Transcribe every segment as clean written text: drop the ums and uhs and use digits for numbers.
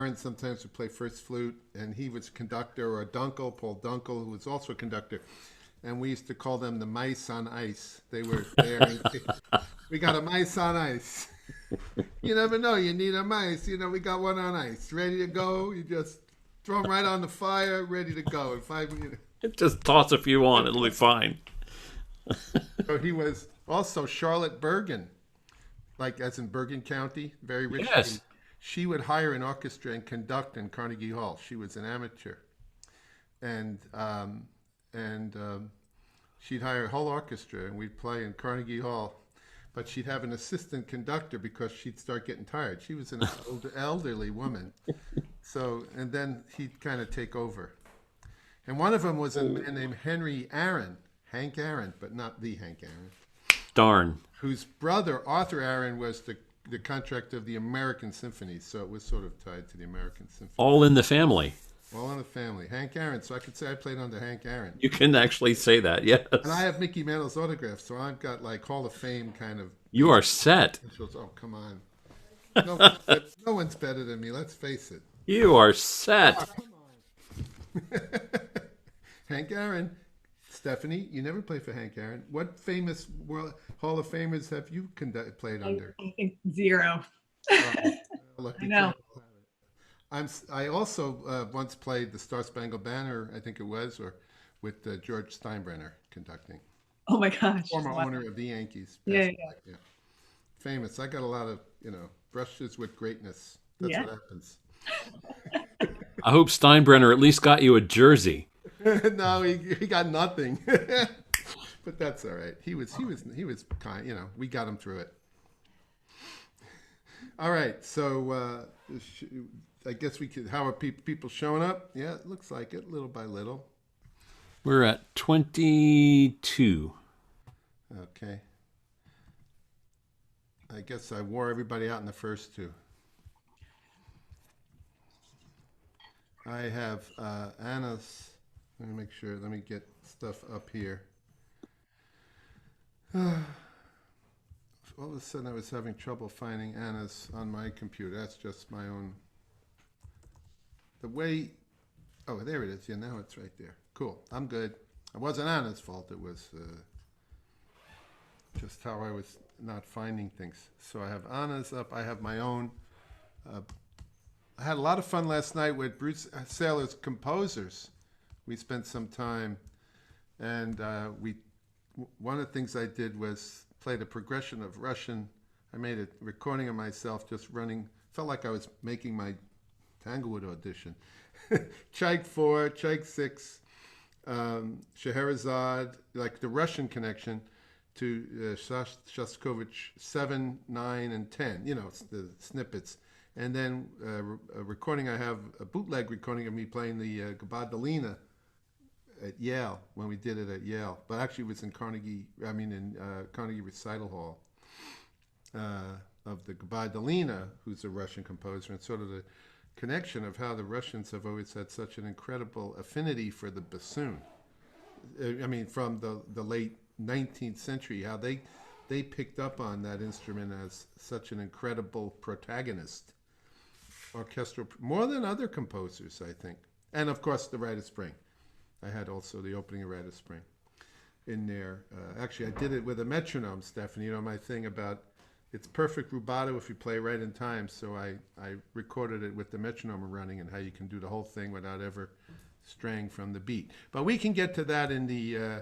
Aaron sometimes would play first flute, and he was conductor, or Dunkel, Paul Dunkel, who was also a conductor. And we used to call them the mice on ice. They were there. We got a mice on ice. You never know. You need a mice. We got one on ice, ready to go. You just throw them right on the fire, ready to go in 5 minutes. Just toss a few on, it'll be fine. So he was also Charlotte Bergen, like as in Bergen County, very rich. Yes. She would hire an orchestra and conduct in Carnegie Hall. She was an amateur, and she'd hire a whole orchestra, and we'd play in Carnegie Hall. But she'd have an assistant conductor because she'd start getting tired. She was an elderly woman, and then he'd kind of take over. And one of them was a man named Henry Aaron, Hank Aaron, but not the Hank Aaron. Darn. Whose brother, Arthur Aaron, was the contractor of the American Symphonies, so it was sort of tied to the American Symphony. All in the family. All in the family. Hank Aaron, so I could say I played under Hank Aaron. You can actually say that, yes. And I have Mickey Mantle's autograph, so I've got like Hall of Fame kind of... You are set. Oh, come on. No one's better than me, let's face it. You are set. Oh, come on. Hank Aaron. Stephanie, you never played for Hank Aaron. What famous World Hall of Famers have you played under? I think zero. I know. I also once played the Star Spangled Banner, I think it was, or with George Steinbrenner conducting. Oh my gosh. Former owner of the Yankees. Yeah. Famous. I got a lot of, brushes with greatness. That's what happens. I hope Steinbrenner at least got you a jersey. No, he got nothing. But that's all right. He was kind. We got him through it. All right. So I guess we could. How are people showing up? Yeah, it looks like it, little by little. We're at 22. Okay. I guess I wore everybody out in the first two. I have Anna's. Let me make sure. Let me get stuff up here. All of a sudden, I was having trouble finding Anna's on my computer. That's just my own. The way. Oh, there it is. Yeah, now it's right there. Cool. I'm good. It wasn't Anna's fault. It was just how I was not finding things. So I have Anna's up. I have my own. I had a lot of fun last night with Bruce Saylor's composers. We spent some time, and one of the things I did was played a progression of Russian. I made a recording of myself just running. Felt like I was making my Tanglewood audition. Chaik 4, Chaik 6, Scheherazade, like the Russian connection to Shostakovich 7, 9, and 10. It's the snippets. And then a recording, I have a bootleg recording of me playing the Gabardellina at Yale, when we did it at Yale. But actually it was in Carnegie Recital Hall of the Gabardellina, who's a Russian composer, and sort of the connection of how the Russians have always had such an incredible affinity for the bassoon. From the late 19th century, how they picked up on that instrument as such an incredible protagonist, orchestral, more than other composers, I think. And of course, the Rite of Spring. I had also the opening of Rite of Spring in there. Actually, I did it with a metronome, Stephanie. My thing about it's perfect rubato if you play right in time. So I recorded it with the metronome running, and how you can do the whole thing without ever straying from the beat. But we can get to that in the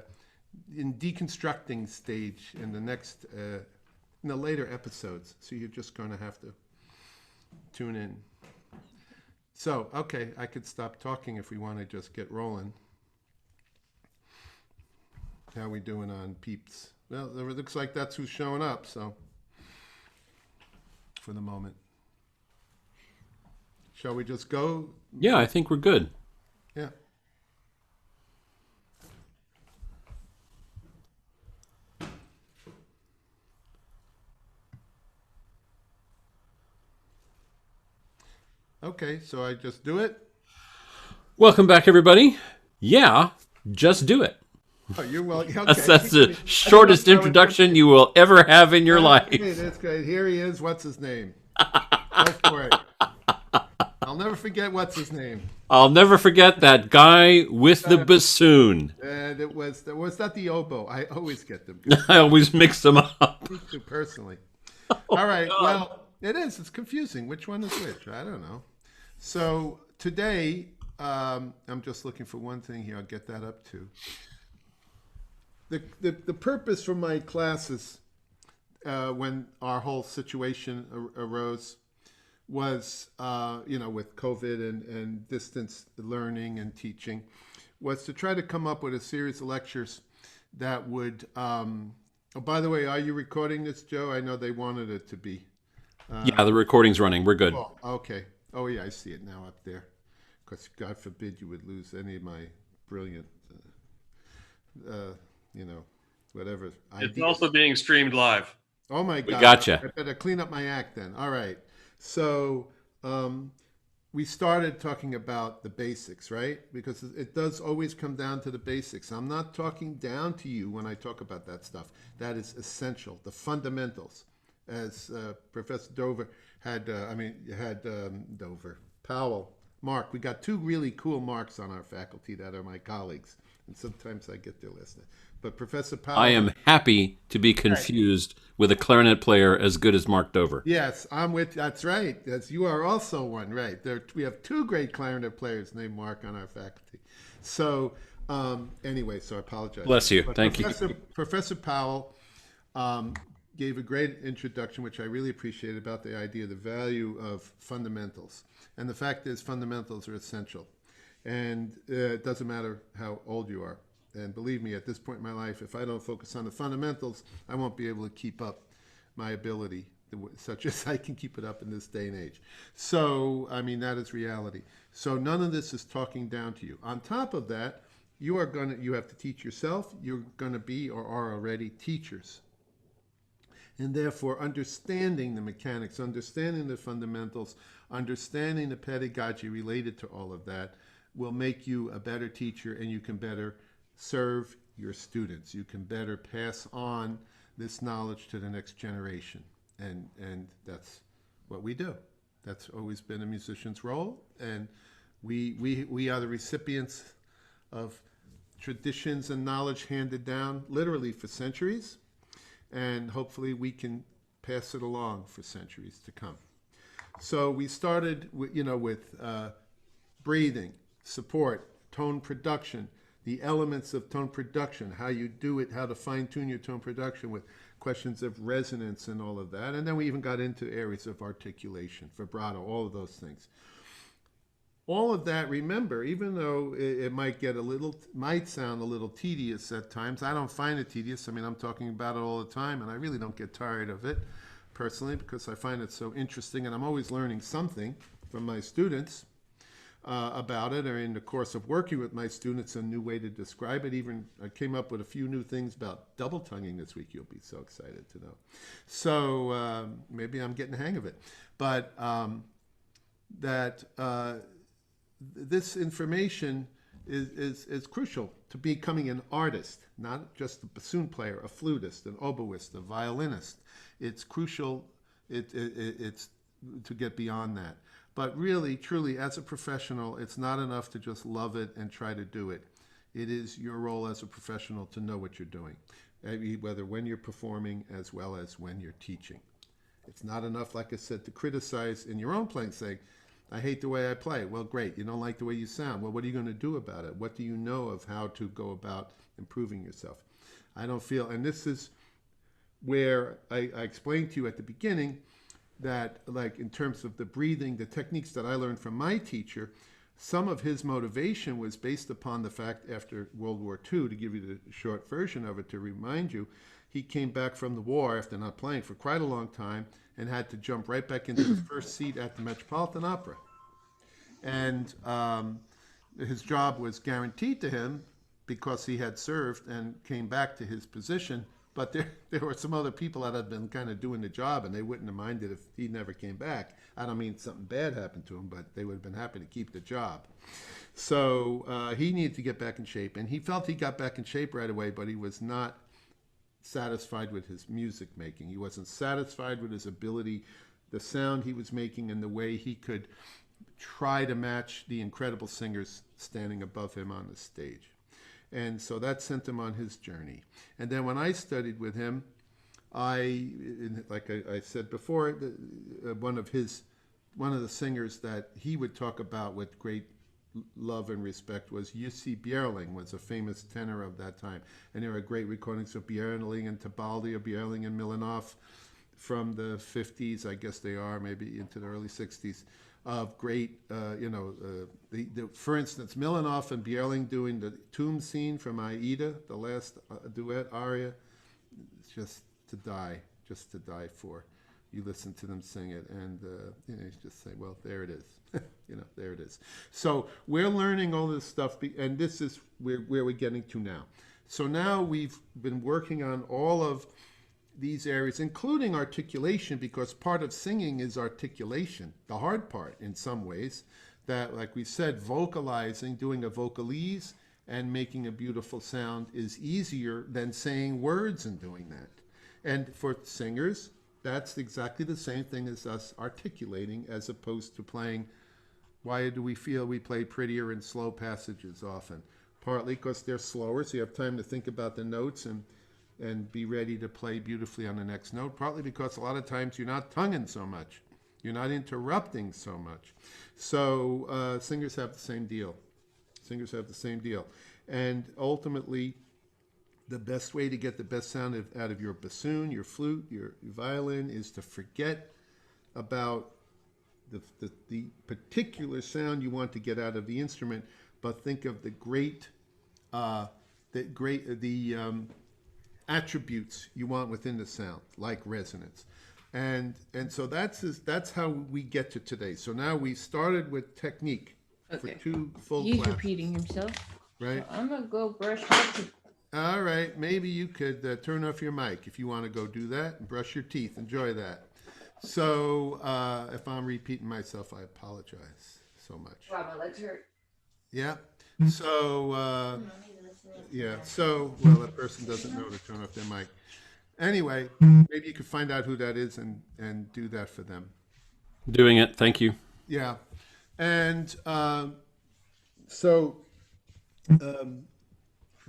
in deconstructing stage in the next in the later episodes. So you're just going to have to tune in. So, okay, I could stop talking if we want to just get rolling. How are we doing on peeps? Well, it looks like that's who's showing up, so for the moment. Shall we just go? Yeah, I think we're good. Yeah. Okay, so I just do it? Welcome back, everybody. Yeah, just do it. Oh, you're well. Okay. That's the shortest introduction you will ever have in your life. That's great. Here he is. What's his name? Go for it. I'll never forget what's his name. I'll never forget that guy with the bassoon. And it was that the oboe. I always get them. I always mix them up. Me too, personally. All right. Well, it is. It's confusing. Which one is which? I don't know. So today, I'm just looking for one thing here. I'll get that up too. The purpose for my classes, when our whole situation arose, was with COVID and distance learning and teaching, was to try to come up with a series of lectures that would. Oh, by the way, are you recording this, Joe? I know they wanted it to be. Yeah, the recording's running. We're good. Oh, okay. Oh, yeah, I see it now up there. Because God forbid you would lose any of my brilliant, whatever ideas. It's also being streamed live. Oh, my God. Gotcha. I better clean up my act then. All right. So we started talking about the basics, right? Because it does always come down to the basics. I'm not talking down to you when I talk about that stuff. That is essential, the fundamentals. As Professor Powell, Mark. We got two really cool Marks on our faculty that are my colleagues. And sometimes I get their list. But Professor Powell... I am happy to be confused with a clarinet player as good as Mark Dover. Yes, that's right. Yes, you are also one, right. We have two great clarinet players named Mark on our faculty. So, anyway, so I apologize. Bless you. But Thank you. Professor Powell gave a great introduction, which I really appreciated, about the idea of the value of fundamentals. And the fact is, fundamentals are essential. And it doesn't matter how old you are. And believe me, at this point in my life, if I don't focus on the fundamentals, I won't be able to keep up my ability, such as I can keep it up in this day and age. So, I mean, that is reality. So none of this is talking down to you. On top of that, you have to teach yourself. You're going to be or are already teachers. And therefore, understanding the mechanics, understanding the fundamentals, understanding the pedagogy related to all of that will make you a better teacher, and you can better serve your students. You can better pass on this knowledge to the next generation. And that's what we do. That's always been a musician's role. And we are the recipients of traditions and knowledge handed down literally for centuries. And hopefully we can pass it along for centuries to come. So we started with breathing, support, tone production, the elements of tone production, how you do it, how to fine-tune your tone production with questions of resonance and all of that. And then we even got into areas of articulation, vibrato, all of those things. All of that, remember, even though it might sound a little tedious at times, I don't find it tedious. I mean, I'm talking about it all the time, and I really don't get tired of it personally because I find it so interesting, and I'm always learning something from my students about it, or in the course of working with my students, a new way to describe it. Even I came up with a few new things about double tonguing this week. You'll be so excited to know. So maybe I'm getting the hang of it. But this information is crucial to becoming an artist, not just a bassoon player, a flutist, an oboist, a violinist. It's crucial it's to get beyond that. But really, truly, as a professional, it's not enough to just love it and try to do it. It is your role as a professional to know what you're doing, whether when you're performing as well as when you're teaching. It's not enough, like I said, to criticize in your own playing, saying, I hate the way I play. Well, great. You don't like the way you sound. Well, what are you going to do about it? What do you know of how to go about improving yourself? I don't feel, and this is where I explained to you at the beginning that, like, in terms of the breathing, the techniques that I learned from my teacher, some of his motivation was based upon the fact after World War II, to give you the short version of it, to remind you, he came back from the war after not playing for quite a long time and had to jump right back into the first seat at the Metropolitan Opera. And his job was guaranteed to him because he had served and came back to his position. But there were some other people that had been kind of doing the job, and they wouldn't have minded if he never came back. I don't mean something bad happened to him, but they would have been happy to keep the job. So he needed to get back in shape, and he felt he got back in shape right away, but he was not satisfied with his music making. He wasn't satisfied with his ability, the sound he was making, and the way he could try to match the incredible singers standing above him on the stage. And so that sent him on his journey. And then when I studied with him, like I said before, one of the singers that he would talk about with great love and respect was Jussi Björling, was a famous tenor of that time. And there are great recordings of Björling and Tebaldi, or Björling and Milanov from the 50s, I guess they are, maybe into the early 60s, of great, for instance, Milanov and Björling doing the tomb scene from Aida, the last duet aria, just to die for. You listen to them sing it, and you just say, well, there it is. There it is. So we're learning all this stuff, and this is where we're getting to now. So now we've been working on all of these areas, including articulation, because part of singing is articulation, the hard part in some ways, that, like we said, vocalizing, doing a vocalese and making a beautiful sound is easier than saying words and doing that. And for singers, that's exactly the same thing as us articulating, as opposed to playing. Why do we feel we play prettier in slow passages often? Partly because they're slower, so you have time to think about the notes and be ready to play beautifully on the next note. Partly because a lot of times you're not tonguing so much. You're not interrupting so much. So singers have the same deal. Singers have the same deal. And ultimately, the best way to get the best sound out of your bassoon, your flute, your violin, is to forget about the particular sound you want to get out of the instrument, but think of the attributes you want within the sound, like resonance. And so that's how we get to today. So now we started with technique for 2 full He's classes. repeating himself. Right? So I'm gonna go brush my teeth. All right, maybe you could turn off your mic if you want to go do that and brush your teeth. Enjoy that. So if I'm repeating myself, I apologize so much. Wow, my legs hurt. Yeah. So well, that person doesn't know to turn off their mic. Anyway, maybe you could find out who that is and do that for them. Doing it. Thank you. Yeah. And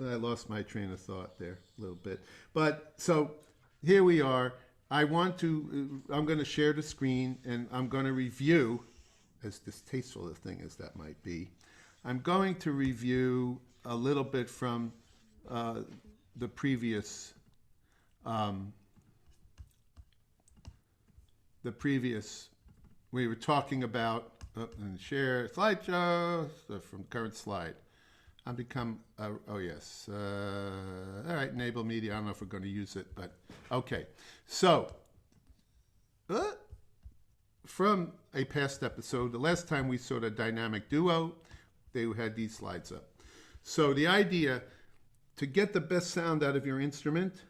I lost my train of thought there a little bit. But so here we are. I'm going to share the screen, and I'm going to review, as distasteful a thing as that might be, I'm going to review a little bit from the previous we were talking about, and share slideshow from current slide. I've become, yes. All right, enable media. I don't know if we're going to use it, but okay. So, from a past episode, the last time we saw the dynamic duo, they had these slides up. So the idea, to get the best sound out of your instrument,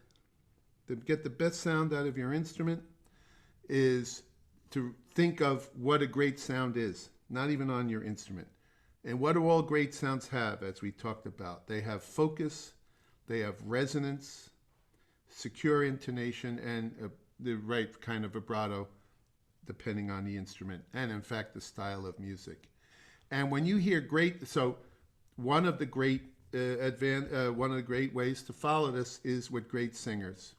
is to think of what a great sound is, not even on your instrument. And what do all great sounds have, as we talked about? They have focus, they have resonance, secure intonation, and the right kind of vibrato, depending on the instrument, and in fact, the style of music. And when you hear great, so one of the great ways to follow this is with great singers.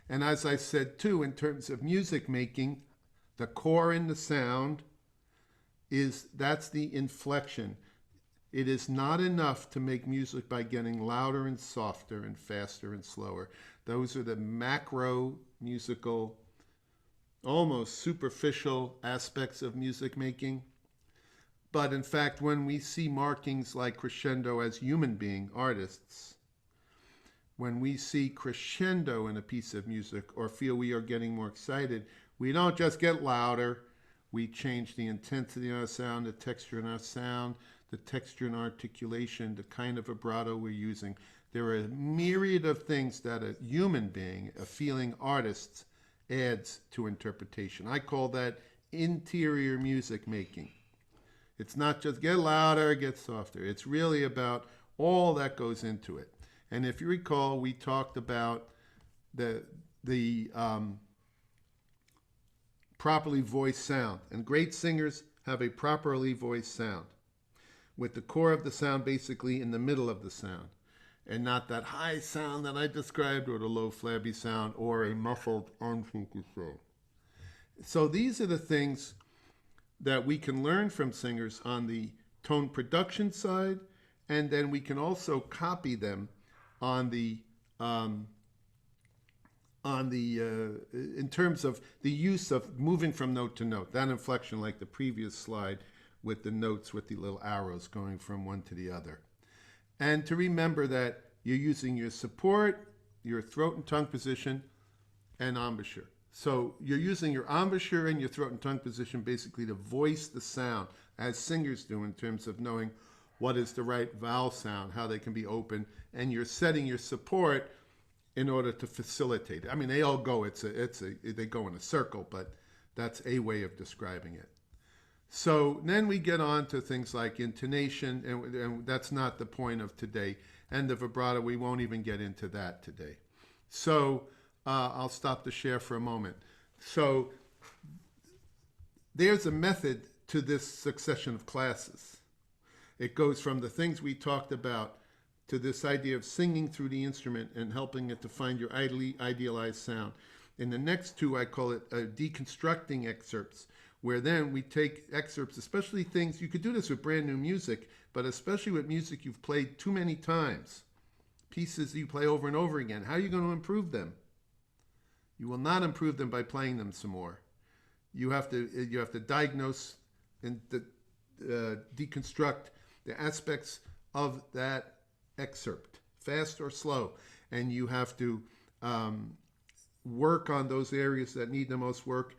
And as I said too, in terms of music making, the core in the sound that's the inflection. It is not enough to make music by getting louder and softer and faster and slower. Those are the macro musical, almost superficial aspects of music making. But in fact, when we see markings like crescendo as human being artists, when we see crescendo in a piece of music or feel we are getting more excited, we don't just get louder. We change the intensity in our sound, the texture in our sound, the texture in articulation, the kind of vibrato we're using. There are a myriad of things that a human being, a feeling artist, adds to interpretation. I call that interior music making. It's not just get louder, get softer. It's really about all that goes into it. And if you recall, we talked about the properly voiced sound. And great singers have a properly voiced sound, with the core of the sound basically in the middle of the sound, and not that high sound that I described, or the low flabby sound, or a muffled unfocused sound. So these are the things that we can learn from singers on the tone production side, and then we can also copy them on the in terms of the use of moving from note to note, that inflection like the previous slide with the notes with the little arrows going from one to the other. And to remember that you're using your support, your throat and tongue position, and embouchure. So you're using your embouchure and your throat and tongue position basically to voice the sound, as singers do, in terms of knowing what is the right vowel sound, how they can be open, and you're setting your support in order to facilitate it. I mean, they all go, they go in a circle, but that's a way of describing it. So then we get on to things like intonation, and that's not the point of today. And the vibrato, we won't even get into that today. So I'll stop the share for a moment. So there's a method to this succession of classes. It goes from the things we talked about to this idea of singing through the instrument and helping it to find your idealized sound. In the next two, I call it deconstructing excerpts, where then we take excerpts, especially things, you could do this with brand new music, but especially with music you've played too many times, pieces you play over and over again. How are you going to improve them? You will not improve them by playing them some more. You have to diagnose and deconstruct the aspects of that excerpt, fast or slow, and you have to work on those areas that need the most work,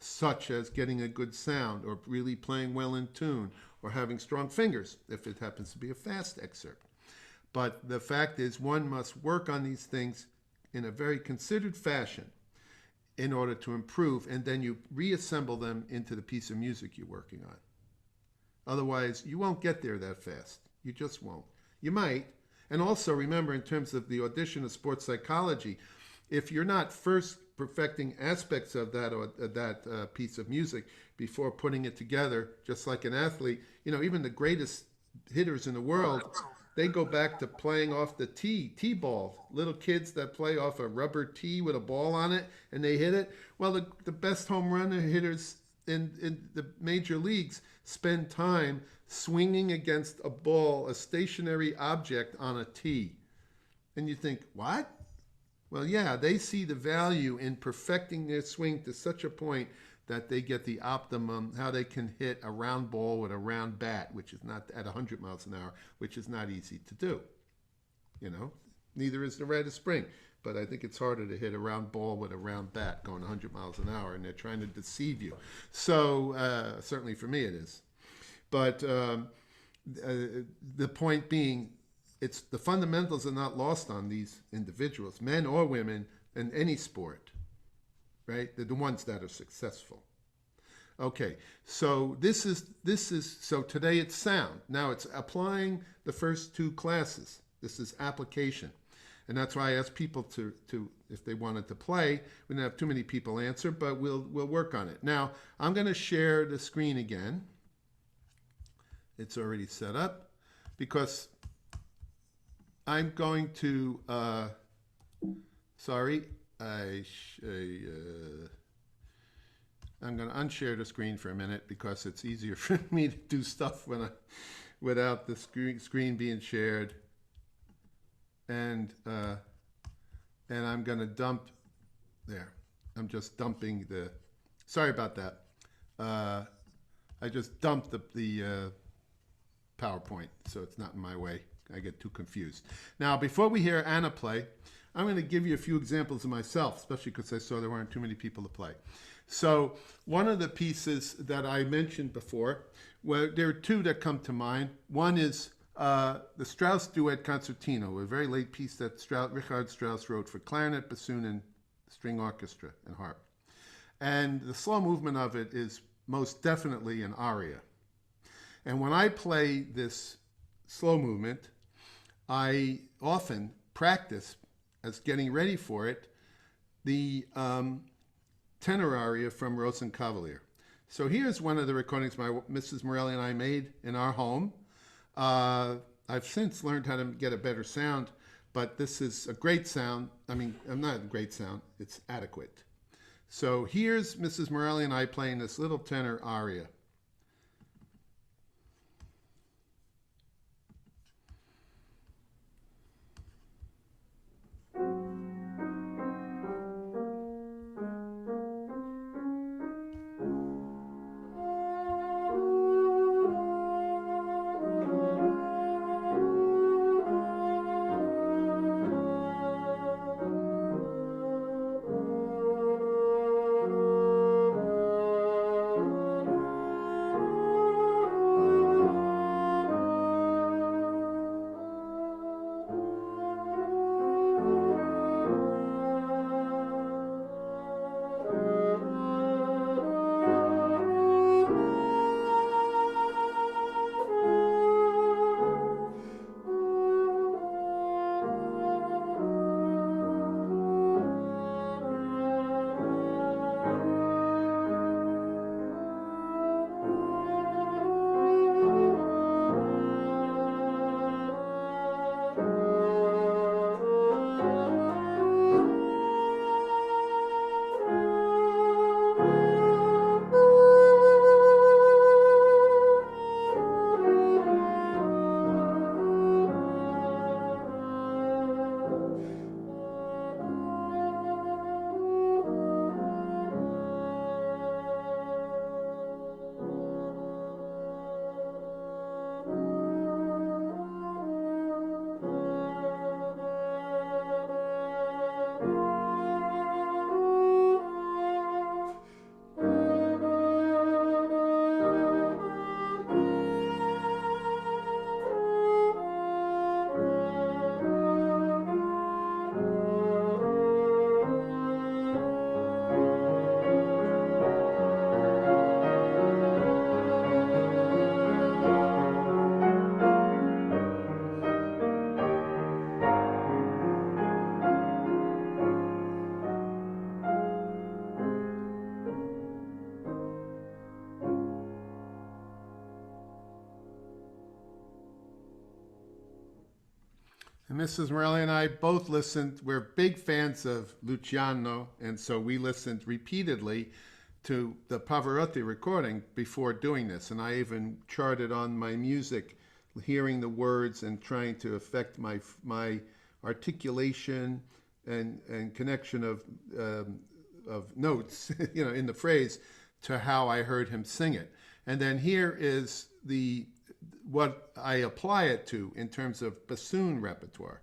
such as getting a good sound, or really playing well in tune, or having strong fingers, if it happens to be a fast excerpt. But the fact is, one must work on these things in a very considered fashion in order to improve, and then you reassemble them into the piece of music you're working on. Otherwise, you won't get there that fast. You just won't. You might. And also remember, in terms of the audition of sports psychology, if you're not first perfecting aspects of that or that piece of music before putting it together, just like an athlete, even the greatest hitters in the world, they go back to playing off the T-ball. Little kids that play off a rubber tee with a ball on it and they hit it. Well, the best home run hitters in the major leagues spend time swinging against a ball, a stationary object on a tee. And you think, what? Well, yeah, they see the value in perfecting their swing to such a point that they get the optimum, how they can hit a round ball with a round bat, which is not at 100 miles an hour, which is not easy to do. Neither is the rate of spring. But I think it's harder to hit a round ball with a round bat going 100 miles an hour, and they're trying to deceive you. So certainly for me it is. But the point being, it's the fundamentals are not lost on these individuals, men or women, in any sport, right? They're the ones that are successful. Okay, so this is so today it's sound. Now it's applying the first two classes. This is application. And that's why I asked people to if they wanted to play. We didn't have too many people answer, but we'll work on it. Now, I'm going to share the screen again. It's already set up because I'm going to, I'm going to unshare the screen for a minute because it's easier for me to do stuff without the screen being shared. And I'm going to dump there. I'm just dumping the. Sorry about that. I just dumped the PowerPoint, so it's not in my way. I get too confused. Now, before we hear Anna play, I'm going to give you a few examples of myself, especially because I saw there weren't too many people to play. So one of the pieces that I mentioned before, well, there are two that come to mind. One is the Strauss Duet Concertino, a very late piece that Richard Strauss wrote for clarinet, bassoon, and string orchestra and harp. And the slow movement of it is most definitely an aria. And when I play this slow movement, I often practice, as getting ready for it, the tenor aria from Rosenkavalier. So here's one of the recordings Mrs. Morelli and I made in our home. I've since learned how to get a better sound, but this is a great sound. I mean, not a great sound, it's adequate. So here's Mrs. Morelli and I playing this little tenor aria. And Mrs. Morelli and I both listened. We're big fans of Luciano, and so we listened repeatedly to the Pavarotti recording before doing this. And I even charted on my music, hearing the words and trying to affect my articulation and connection of notes, in the phrase to how I heard him sing it. And then here is what I apply it to in terms of bassoon repertoire.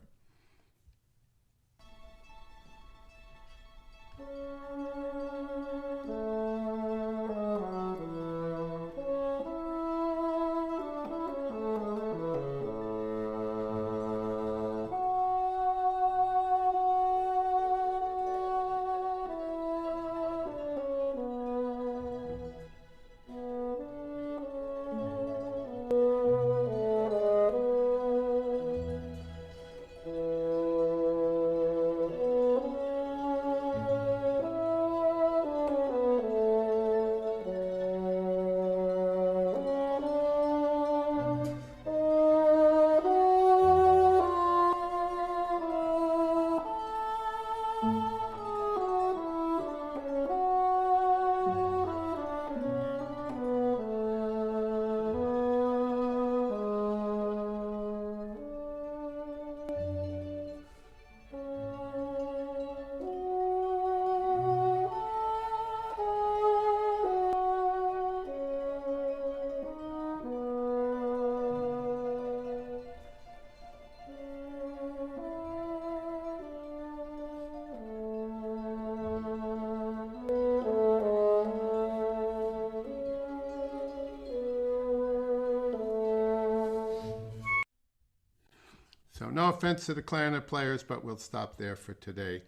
So no offense to the clarinet players, but we'll stop there for today.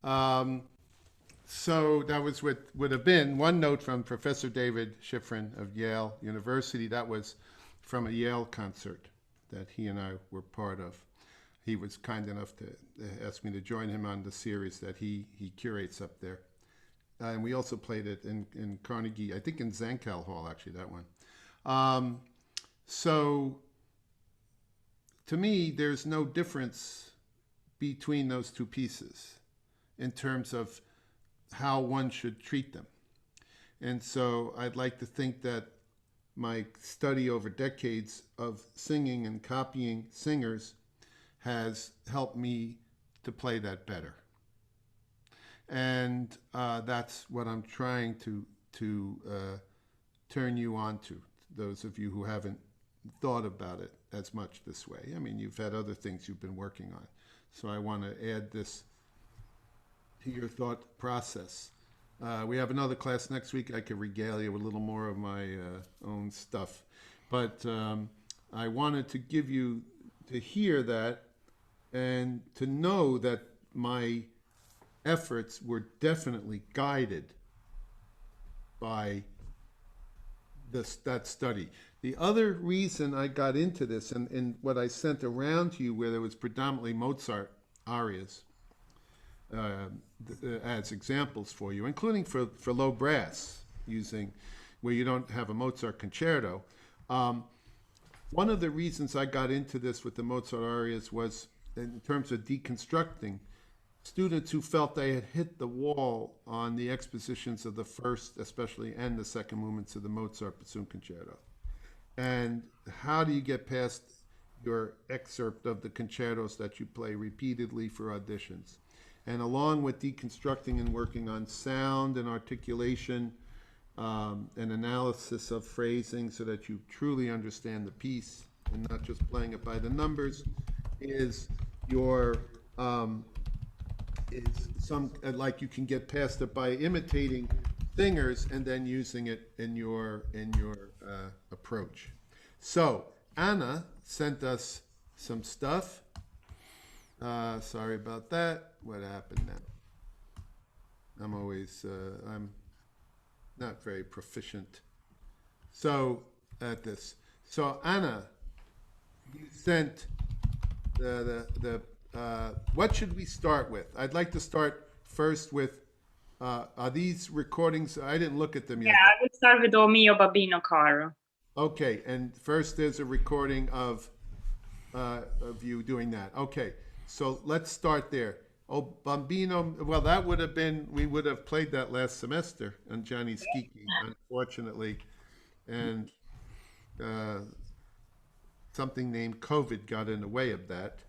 So that was what would have been one note from Professor David Schifrin of Yale University. That was from a Yale concert that he and I were part of. He was kind enough to ask me to join him on the series that he curates up there and we also played it in Carnegie, I think in Zankel Hall, actually, that one. So to me, there's no difference between those two pieces in terms of how one should treat them. And so I'd like to think that my study over decades of singing and copying singers has helped me to play that better. And that's what I'm trying to turn you on to, those of you who haven't thought about it as much this way. I mean, you've had other things you've been working on. So I want to add this to your thought process. We have another class next week. I could regale you with a little more of my own stuff. But I wanted to give you to hear that and to know that my efforts were definitely guided by that study. The other reason I got into this, and what I sent around to you, where there was predominantly Mozart arias as examples for you, including for low brass, using where you don't have a Mozart concerto. One of the reasons I got into this with the Mozart arias was in terms of deconstructing students who felt they had hit the wall on the expositions of the first, especially, and the second movements of the Mozart bassoon concerto. And how do you get past your excerpt of the concertos that you play repeatedly for auditions? And along with deconstructing and working on sound and articulation, and analysis of phrasing so that you truly understand the piece and not just playing it by the numbers, is your is some like you can get past it by imitating singers and then using it in your approach. So Anna sent us some stuff. Sorry about that. What happened now? I'm always I'm not very proficient. So at this. So Anna, you sent the what should we start with? I'd like to start first with, are these recordings? I didn't look at them yet. Yeah, I would start with O mio babbino caro. Okay, and first there's a recording of you doing that. Okay, so let's start there. Oh, Bambino, well, that would have been, we would have played that last semester on Johnny Skiki, unfortunately. And something named COVID got in the way of that.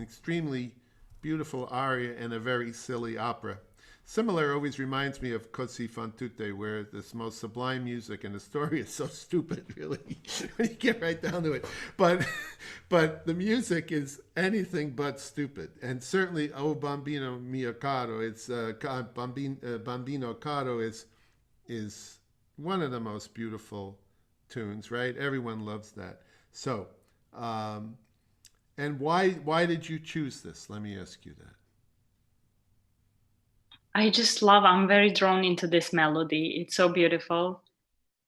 Extremely beautiful aria and a very silly opera. Similar always reminds me of Così fan tutte, where this most sublime music and the story is so stupid, really, when you get right down to it. But the music is anything but stupid. And certainly, O Bambino Mio Caro, it's Bambino Caro is one of the most beautiful tunes, right? Everyone loves that. So, and why did you choose this? Let me ask you that. I'm very drawn into this melody. It's so beautiful.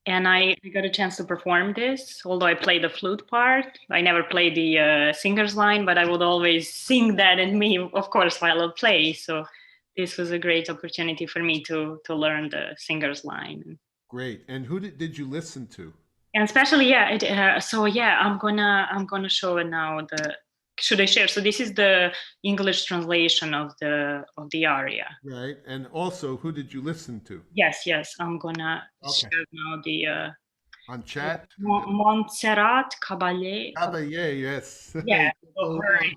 And I got a chance to perform this, although I played the flute part. I never played the singer's line, but I would always sing that in me, of course, while I play. So this was a great opportunity for me to learn the singer's line. Great. And who did you listen to? And especially, I'm gonna show it now. Should I share? So this is the English translation of the aria. Right. And also, who did you listen to? Yes. I'm gonna share now the on chat. Montserrat Caballé. Caballé, yes. Yeah. Recording.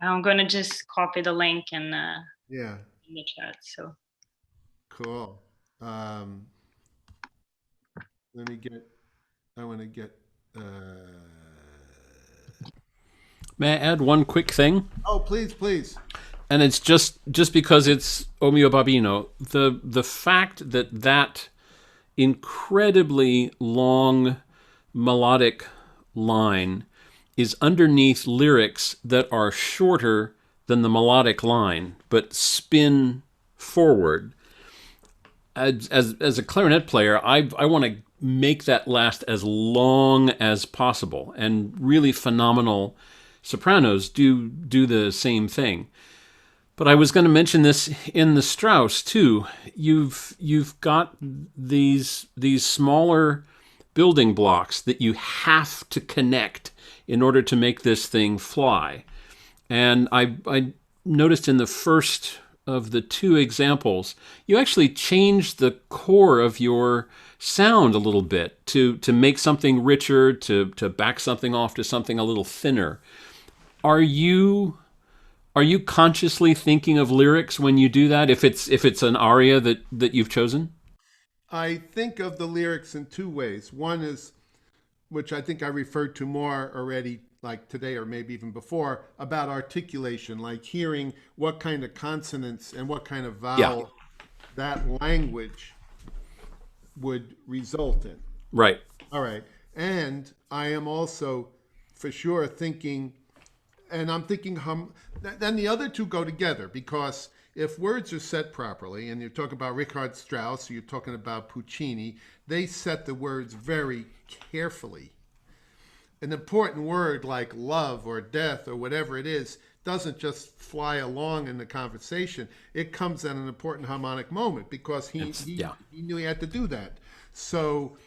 I'm gonna just copy the link and in the chat. So cool. Let me get. I want to get. May I add one quick thing? Oh, please. And it's just because it's O mio babbino, the fact that incredibly long melodic line is underneath lyrics that are shorter than the melodic line, but spin forward. As a clarinet player, I want to make that last as long as possible, and really phenomenal sopranos do the same thing. But I was going to mention this in the Strauss too. You've got these smaller building blocks that you have to connect in order to make this thing fly. And I noticed in the first of the two examples, you actually changed the core of your sound a little bit to make something richer, to back something off to something a little thinner. Are you consciously thinking of lyrics when you do that? If it's an aria that you've chosen? I think of the lyrics in two ways. One is, which I think I referred to more already, like today or maybe even before, about articulation, like hearing what kind of consonants and what kind of vowel that language would result in. Right. All right. And I am also for sure thinking, and I'm thinking then the other two go together, because if words are set properly, and you talk about Richard Strauss, or you're talking about Puccini, they set the words very carefully. An important word like love or death or whatever it is doesn't just fly along in the conversation. It comes at an important harmonic moment, because he knew he had to do that. So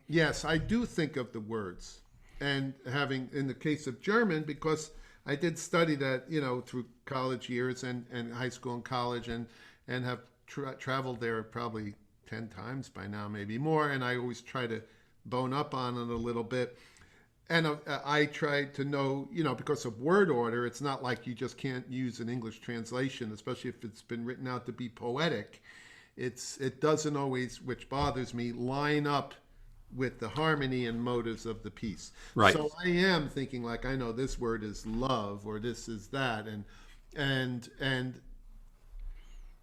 yes, I do think of the words, and having, in the case of German, because I did study that, through college years and high school and college, and have traveled there probably 10 times by now, maybe more. And I always try to bone up on it a little bit. And I try to know, because of word order, it's not like you just can't use an English translation, especially if it's been written out to be poetic. It doesn't always, which bothers me, line up with the harmony and motives of the piece. Right. So I am thinking, like, I know this word is love, or this is that, and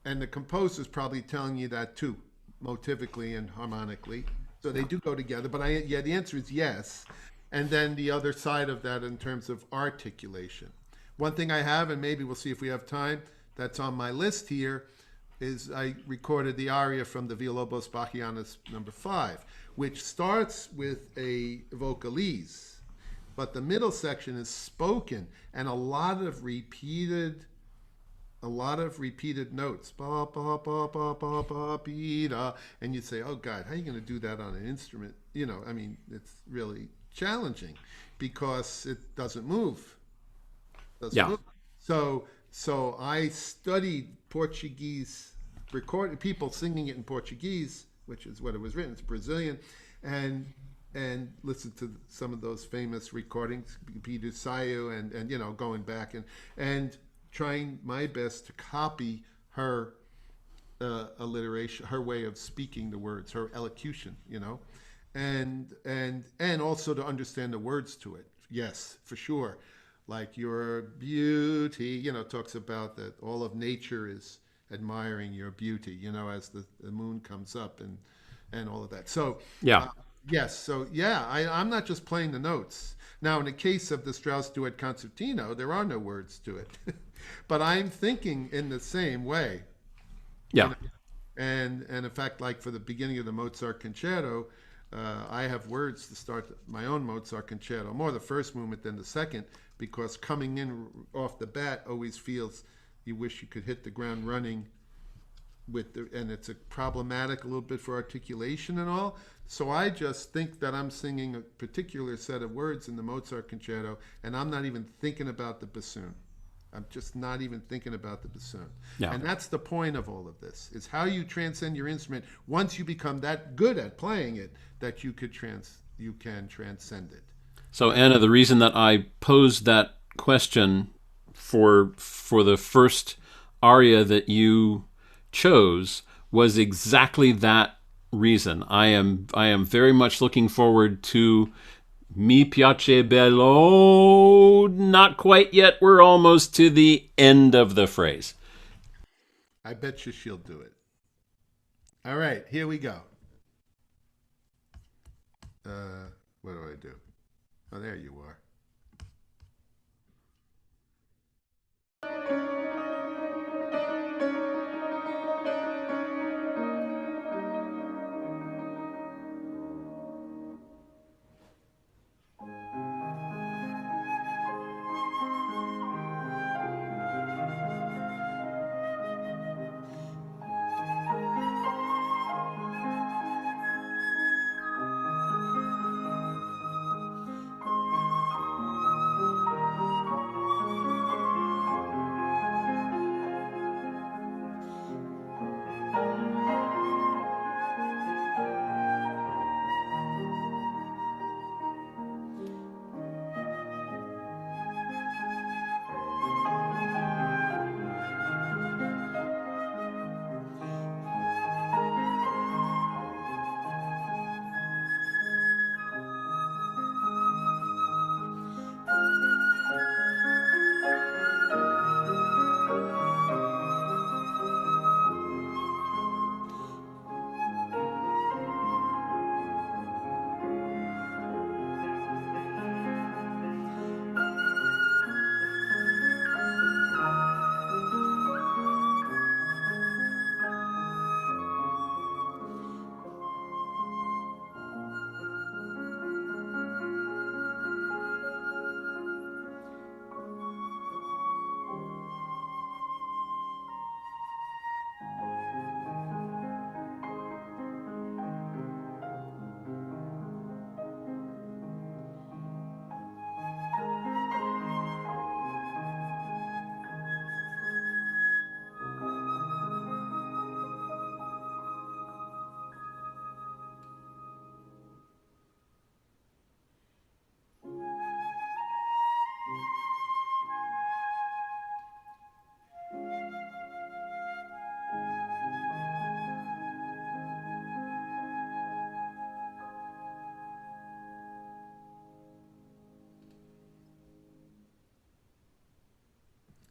the composer's probably telling you that too, motivically and harmonically. So they do go together. But the answer is yes. And then the other side of that in terms of articulation. One thing I have, and maybe we'll see if we have time, that's on my list here, is I recorded the aria from the Villalobos Bachianas number 5, which starts with a vocalise, but the middle section is spoken, and a lot of repeated notes. Ba, ba, ba, ba, ba, ba, be, da. And you'd say, oh God, how are you going to do that on an instrument? It's really challenging, because it doesn't move. So I studied Portuguese people singing it in Portuguese, which is what it was written. It's Brazilian, and listened to some of those famous recordings, Peter Sayo, and going back and trying my best to copy her alliteration, her way of speaking the words, her elocution, and also to understand the words to it. Yes, for sure. Like your beauty, talks about that all of nature is admiring your beauty, as the moon comes up and all of that. So yes, so yeah, I'm not just playing the notes. Now, in the case of the Strauss duet concertino, there are no words to it, but I'm thinking in the same way. Yeah. And in fact, like for the beginning of the Mozart concerto, I have words to start my own Mozart concerto, more the first movement than the second, because coming in off the bat always feels you wish you could hit the ground running and it's problematic a little bit for articulation and all. So I just think that I'm singing a particular set of words in the Mozart concerto, and I'm not even thinking about the bassoon. I'm just not even thinking about the bassoon. Yeah. And that's the point of all of this, is how you transcend your instrument once you become that good at playing it that you can transcend it. So Anna, the reason that I posed that question for the first aria that you chose was exactly that reason. I am very much looking forward to Mi piace bello. Not quite yet. We're almost to the end of the phrase. I bet you she'll do it. All right, here we go. What do I do? Oh, there you are.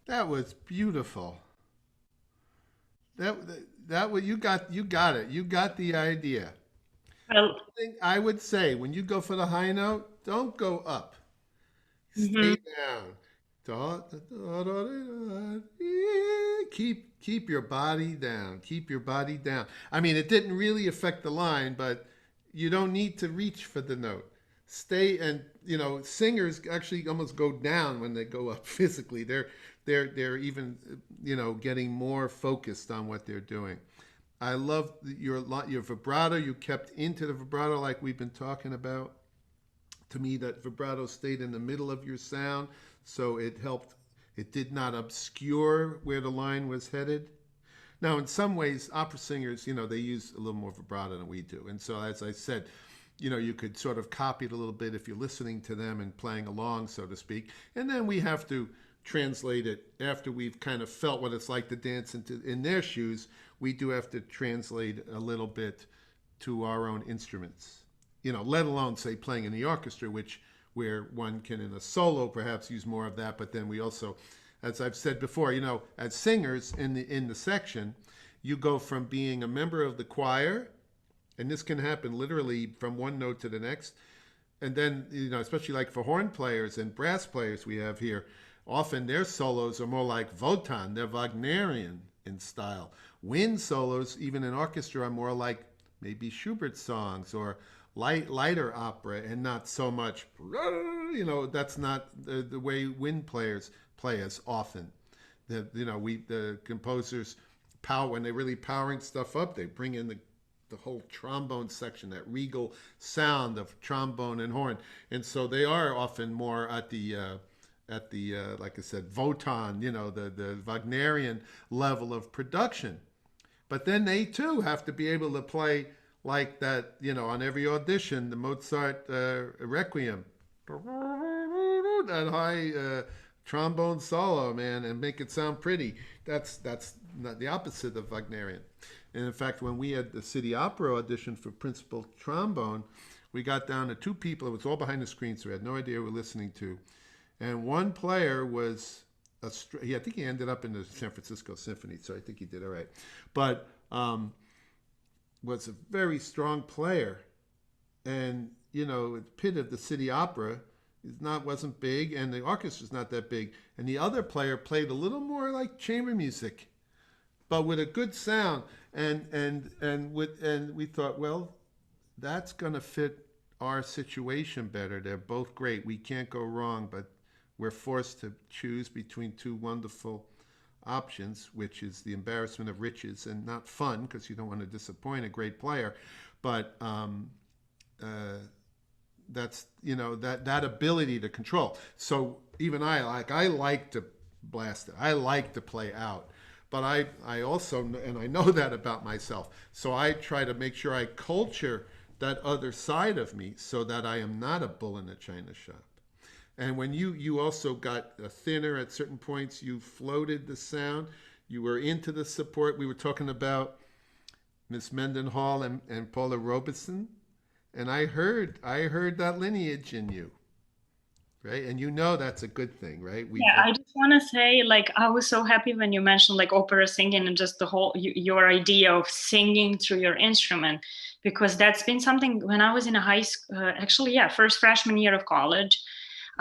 That was beautiful. That that was you got it. You got the idea. Well, I would say when you go for the high note, don't go up. Stay mhm. down. Keep your body down. Keep your body down. I mean, it didn't really affect the line, but you don't need to reach for the note. Stay and singers actually almost go down when they go up physically. They're even getting more focused on what they're doing. I love your vibrato. You kept into the vibrato like we've been talking about. To me, that vibrato stayed in the middle of your sound, so it helped. It did not obscure where the line was headed. Now, in some ways, opera singers, they use a little more vibrato than we do. And so, as I said, you could sort of copy it a little bit if you're listening to them and playing along, so to speak. And then we have to translate it after we've kind of felt what it's like to dance in their shoes. We do have to translate a little bit to our own instruments. Let alone say playing in the orchestra, where one can in a solo perhaps use more of that. But then we also, as I've said before, as singers in the section, you go from being a member of the choir, and this can happen literally from one note to the next, and then especially like for horn players and brass players we have here, often their solos are more like Wotan, they're Wagnerian in style. Wind solos, even in orchestra, are more like maybe Schubert songs or lighter opera, and not so much that's not the way wind players play as often. The composers when they're really powering stuff up, they bring in the whole trombone section, that regal sound of trombone and horn, and so they are often more at the like I said, Wotan, the Wagnerian level of production. But then they too have to be able to play like that, on every audition, the Mozart Requiem, that high trombone solo, man, and make it sound pretty. That's not the opposite of Wagnerian. And in fact, when we had the City Opera audition for principal trombone, we got down to two people. It was all behind the screen, so we had no idea who we were listening to. And one player was I think he ended up in the San Francisco Symphony, so I think he did all right. But was a very strong player, and the pit of the City Opera wasn't big, and the orchestra's not that big, and the other player played a little more like chamber music, but with a good sound, and we thought, well, that's going to fit our situation better. They're both great. We can't go wrong, but we're forced to choose between two wonderful options, which is the embarrassment of riches and not fun because you don't want to disappoint a great player. But that's that ability to control. So even I like to blast it. I like to play out. But I also, and I know that about myself, so I try to make sure I culture that other side of me so that I am not a bull in a china shop. And when you also got thinner at certain points, you floated the sound, you were into the support. We were talking about Miss Mendenhall and Paula Robeson, and I heard that lineage in you, right? And that's a good thing, right? Yeah, I just want to say, I was so happy when you mentioned opera singing and just the whole your idea of singing through your instrument, because that's been something when I was in a high school, first freshman year of college.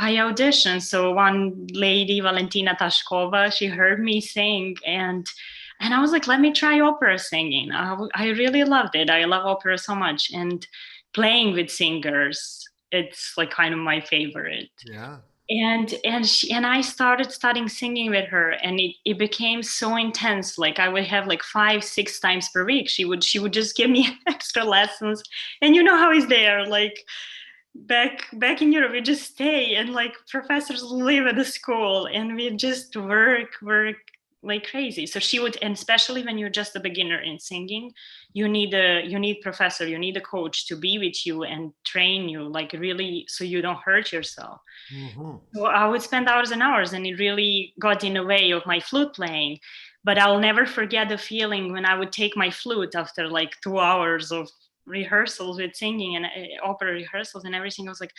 I auditioned. So one lady, Valentina Tashkova, she heard me sing, and I was like, let me try opera singing. I really loved it. I love opera so much, and playing with singers, it's kind of my favorite. Yeah. And I started studying singing with her, and it became so intense. I would have 5-6 times per week. She would just give me extra lessons, and you know how it's there, back in Europe, we just stay, and professors live at the school, and we just work like crazy. So she would, and especially when you're just a beginner in singing, you need professor, you need a coach to be with you and train you, really, so you don't hurt yourself. Mm-hmm. So I would spend hours and hours, and it really got in the way of my flute playing. But I'll never forget the feeling when I would take my flute after 2 hours of rehearsals with singing and opera rehearsals and everything. I was like,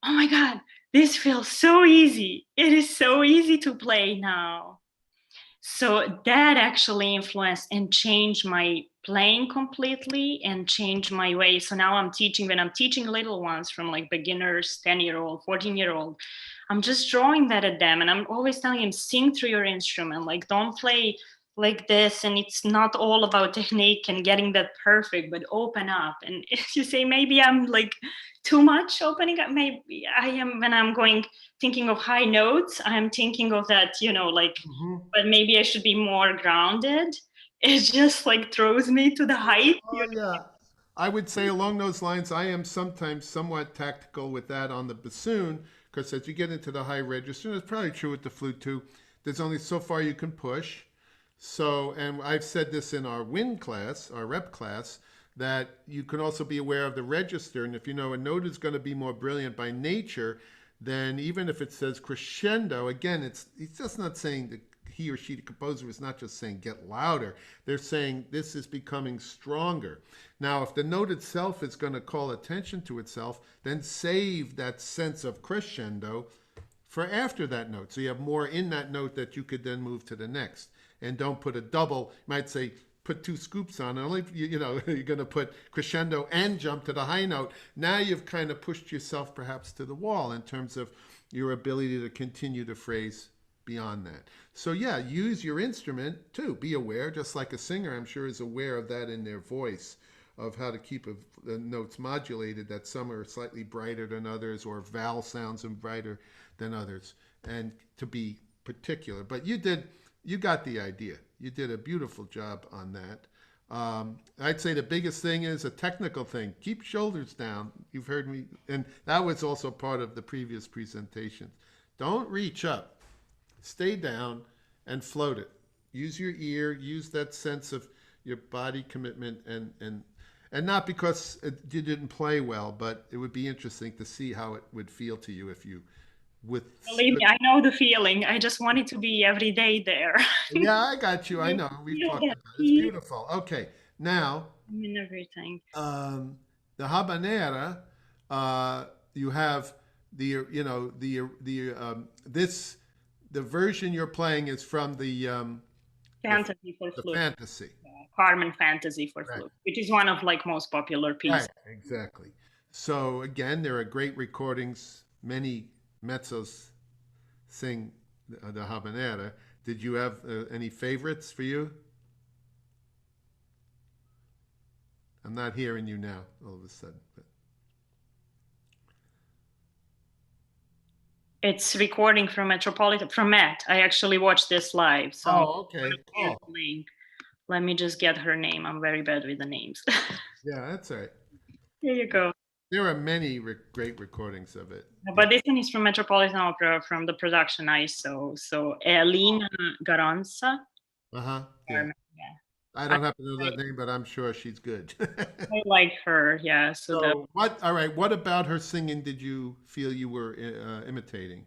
oh my God, this feels so easy. It is so easy to play now. So that actually influenced and changed my playing completely and changed my way. So now when I'm teaching little ones from like beginners, 10-year-old, 14-year-old, I'm just drawing that at them. And I'm always telling them, sing through your instrument. Like, don't play like this. And it's not all about technique and getting that perfect, but open up. And if you say, maybe I'm like too much opening up, maybe I am when I'm thinking of high notes, I'm thinking of that, like, but maybe I should be more grounded. It just like throws me to the height. Oh, yeah. I would say along those lines, I am sometimes somewhat tactical with that on the bassoon, because as you get into the high register, and it's probably true with the flute too, there's only so far you can push. So, and I've said this in our WIN class, our rep class, that you can also be aware of the register. And if you know a note is going to be more brilliant by nature, then even if it says crescendo, again, it's just not saying that he or she, the composer, is not just saying get louder. They're saying this is becoming stronger. Now, if the note itself is going to call attention to itself, then save that sense of crescendo for after that note. So you have more in that note that you could then move to the next. And don't put a double, you might say, put 2 scoops on. Only you're going to put crescendo and jump to the high note. Now you've kind of pushed yourself perhaps to the wall in terms of your ability to continue the phrase beyond that. So yeah, use your instrument too. Be aware, just like a singer, I'm sure, is aware of that in their voice, of how to keep the notes modulated, that some are slightly brighter than others, or vowel sounds are brighter than others, and to be particular. But you got the idea. You did a beautiful job on that. I'd say the biggest thing is a technical thing. Keep shoulders down. You've heard me, and that was also part of the previous presentation. Don't reach up. Stay down and float it. Use your ear. Use that sense of your body commitment, and not because you didn't play well, but it would be interesting to see how it would feel to you if you Believe me, I know the feeling. I just want it to be every day there. Yeah, I got you. I know. We've Feel talked that about it. It's heat beautiful. Okay. Now, in everything. the habanera, you have the version you're playing is from Fantasy for the flute. fantasy. Carmen Fantasy for Right. flute, which is one of like most popular pieces. Right. Exactly. So again, there are great recordings. Many mezzos sing the habanera. Did you have any favorites for you? I'm not hearing you now all of a sudden. But. It's recording from Matt. I actually watched this live. So Okay. Cool. link. Let me just get her name. I'm very bad with the names. Yeah, that's all right. Here you go. There are many great recordings of it. But this one is from Metropolitan Opera from the production ISO. So Elina Garanza. Uh-huh. Yeah. Yeah. I don't happen to know that name, but I'm sure she's good. I like her. Yeah. So all right, what about her singing did you feel you were imitating?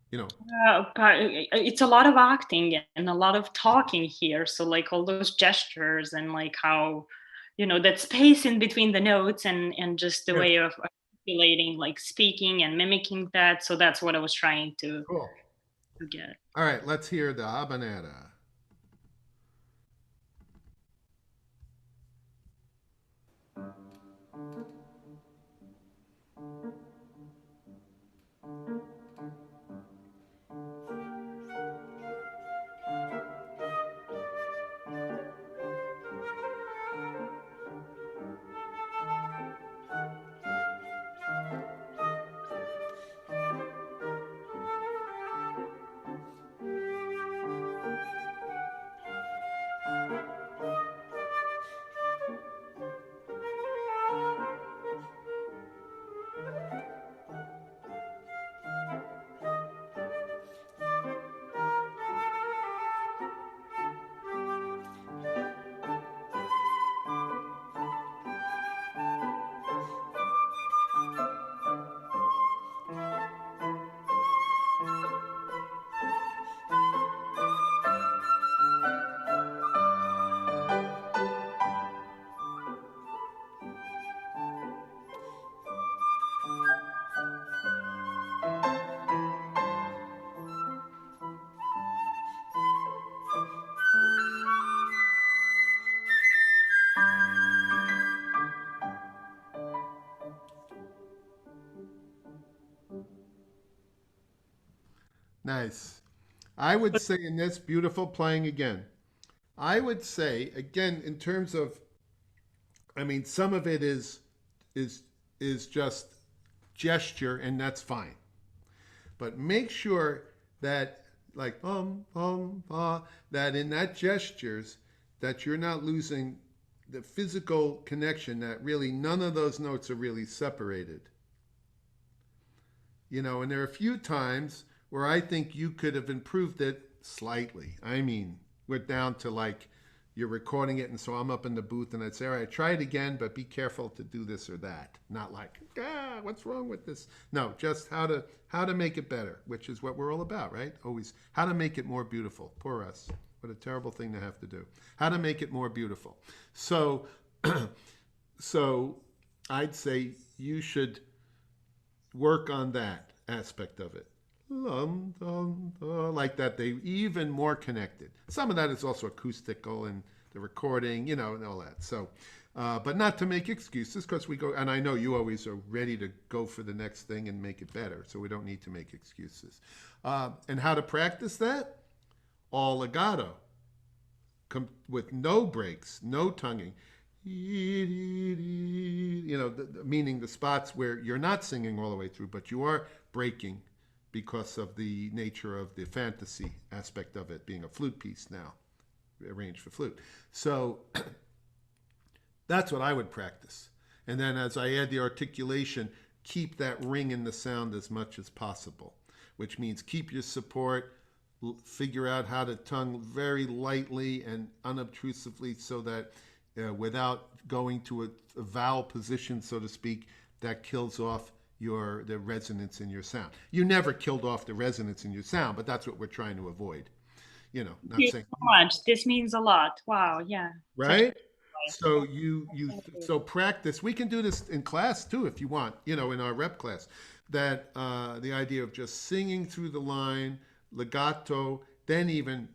But it's a lot of acting and a lot of talking here. So like all those gestures and like how, that space in between the notes and just the Good. way of articulating, like speaking and mimicking that. So that's what I was trying to Cool. get. All right, let's hear the habanera. Nice. I would say in this beautiful playing again, I would say again in terms of, I mean, some of it is is just gesture, and that's fine. But make sure that like that in that gestures that you're not losing the physical connection, that really none of those notes are really separated. You know, and there are a few times where I think you could have improved it slightly. I mean, we're down to like you're recording it, and so I'm up in the booth and I'd say, all right, try it again, but be careful to do this or that. Not like, what's wrong with this? No, just how to make it better, which is what we're all about, right? Always how to make it more beautiful. Poor us. What a terrible thing to have to do. How to make it more beautiful. So so I'd say you should work on that aspect of it. Like that, they even more connected. Some of that is also acoustical and the recording, you know, and all that. So, but not to make excuses, because we go, and I know you always are ready to go for the next thing and make it better. So we don't need to make excuses. And how to practice that? All legato, with no breaks, no tonguing. You know, meaning the spots where you're not singing all the way through, but you are breaking because of the nature of the fantasy aspect of it being a flute piece now, arranged for flute. So that's what I would practice. And then as I add the articulation, keep that ring in the sound as much as possible, which means keep your support, figure out how to tongue very lightly and unobtrusively so that without going to a vowel position, so to speak, that kills off the resonance in your sound. You never killed off the resonance in your sound, but that's what we're trying to avoid. You know, not Thank you saying so much. This means a lot. Wow. Yeah. right. So so practice. We can do this in class too if you want. You know, in our rep class, that the idea of just singing through the line, legato, then even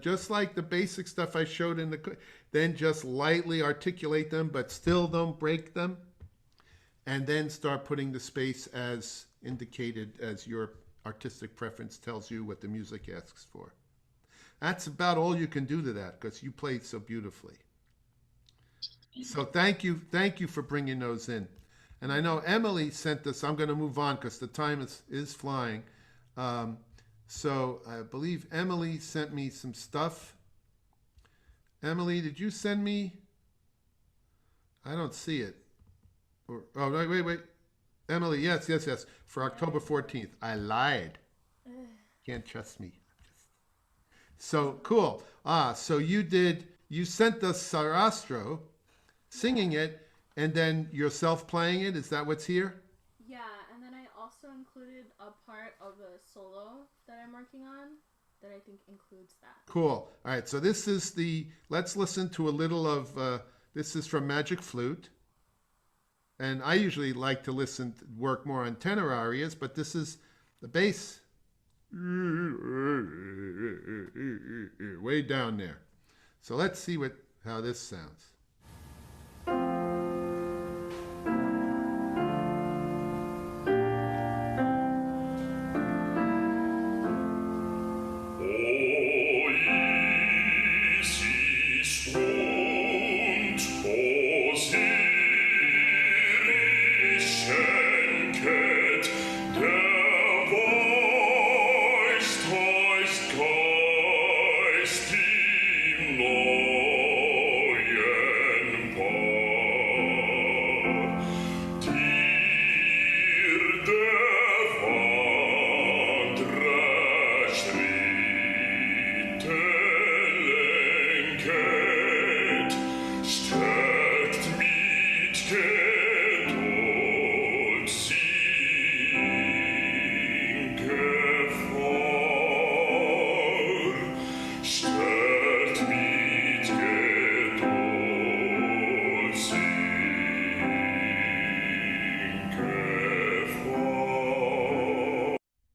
just like the basic stuff I showed then just lightly articulate them, but still don't break them. And then start putting the space as indicated as your artistic preference tells you what the music asks for. That's about all you can do to that because you played so beautifully. So thank you for bringing those in. And I know Emily sent us, I'm going to move on because the time is flying. So I believe Emily sent me some stuff. Emily, did you send me? I don't see it. Oh, wait. Emily, yes. For October 14th. I lied. Can't trust me. So, cool. So you sent us Sarastro, singing it, and then yourself playing it. Is that what's here? Yeah, and then I also included a part of a solo that I'm working on that I think includes that. Cool. All right, so let's listen to a little of, this is from Magic Flute. And I usually like to work more on tenor arias, but this is the bass. Way down there. So let's see how this sounds.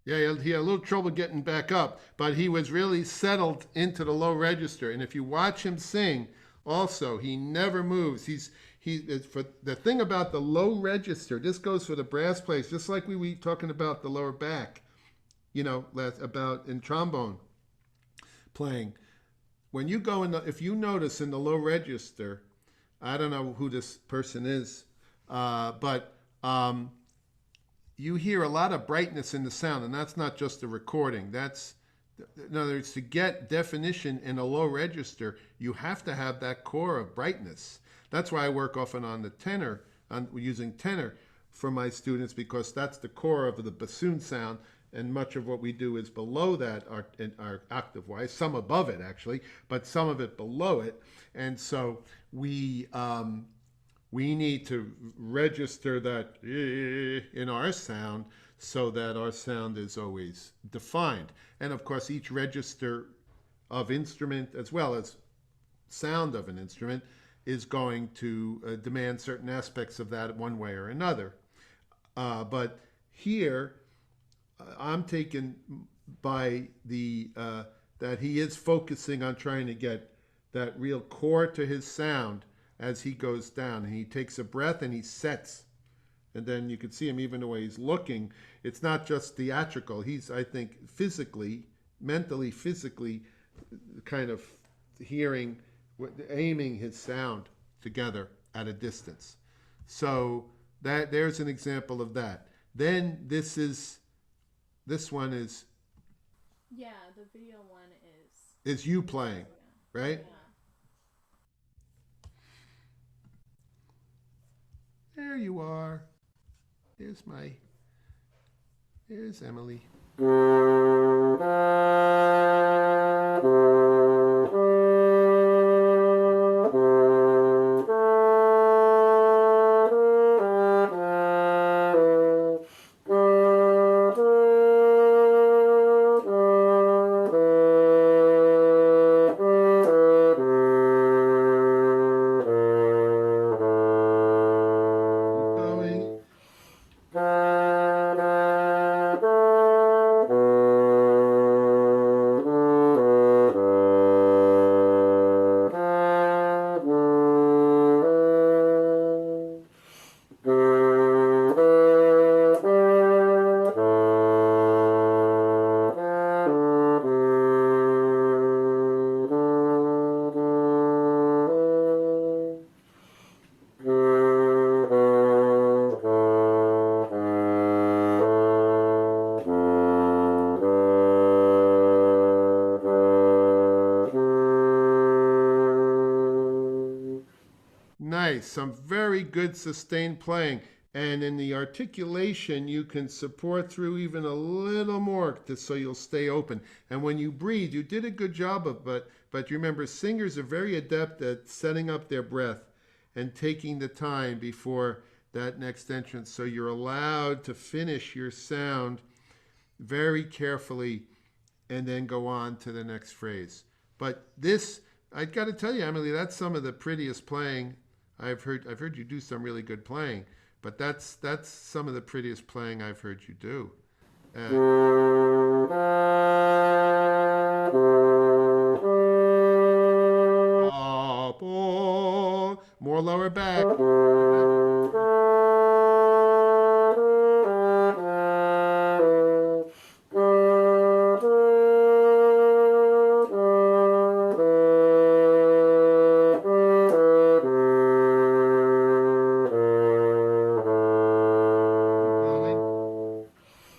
Yeah, he had a little trouble getting back up, but he was really settled into the low register. And if you watch him sing, also, he never moves. For the thing about the low register, this goes for the brass players, just like we were talking about the lower back. about in trombone playing. When you go if you notice in the low register, I don't know who this person is, but you hear a lot of brightness in the sound, and that's not just a recording. That's, in other words, to get definition in a low register, you have to have that core of brightness. That's why I work often on the tenor, using tenor for my students, because that's the core of the bassoon sound, and much of what we do is below that, our octave-wise, some above it actually, but some of it below it. And so we need to register that in our sound so that our sound is always defined. And of course, each register of instrument, as well as sound of an instrument, is going to demand certain aspects of that one way or another. But here, I'm taken by that he is focusing on trying to get that real core to his sound as he goes down. And he takes a breath and he sets. And then you can see him even the way he's looking. It's not just theatrical. He's, I think, mentally, physically, kind of aiming his sound together at a distance. So there's an example of that. Then this one is... Yeah, the video one is you playing, right? Yeah. There you are. There's Emily. Nice, some very good sustained playing. And in the articulation, you can support through even a little more so you'll stay open. And when you breathe, you did a good job of it, but you remember singers are very adept at setting up their breath and taking the time before that next entrance. So you're allowed to finish your sound very carefully and then go on to the next phrase. But this, I got to tell you, Emily, that's some of the prettiest playing I've heard you do some really good playing, but that's some of the prettiest playing I've heard you do. More lower back.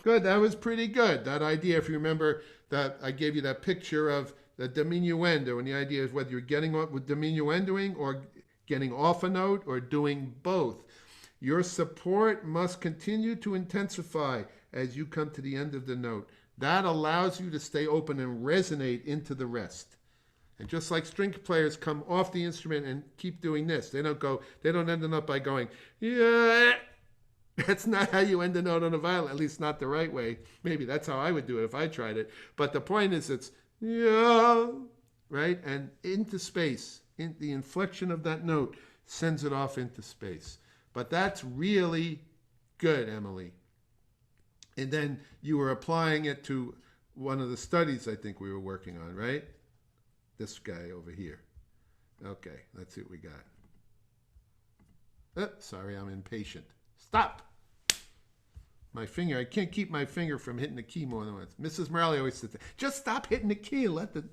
Good, that was pretty good. That idea, if you remember that I gave you that picture of the diminuendo, and the idea is whether you're getting on with diminuendoing or getting off a note or doing both. Your support must continue to intensify as you come to the end of the note. That allows you to stay open and resonate into the rest. And just like string players come off the instrument and keep doing this, they don't end up by going, yeah. That's not how you end a note on a violin, at least not the right way. Maybe that's how I would do it if I tried it. But the point is it's, yeah, right? And into space. The inflection of that note sends it off into space. But that's really good, Emily. And then you were applying it to one of the studies I think we were working on, right? This guy over here. Okay, let's see what we got. Oh, sorry, I'm impatient. Stop. my finger. I can't keep my finger from hitting the key more than once. Mrs. Morelli always says, just stop hitting the key and let the...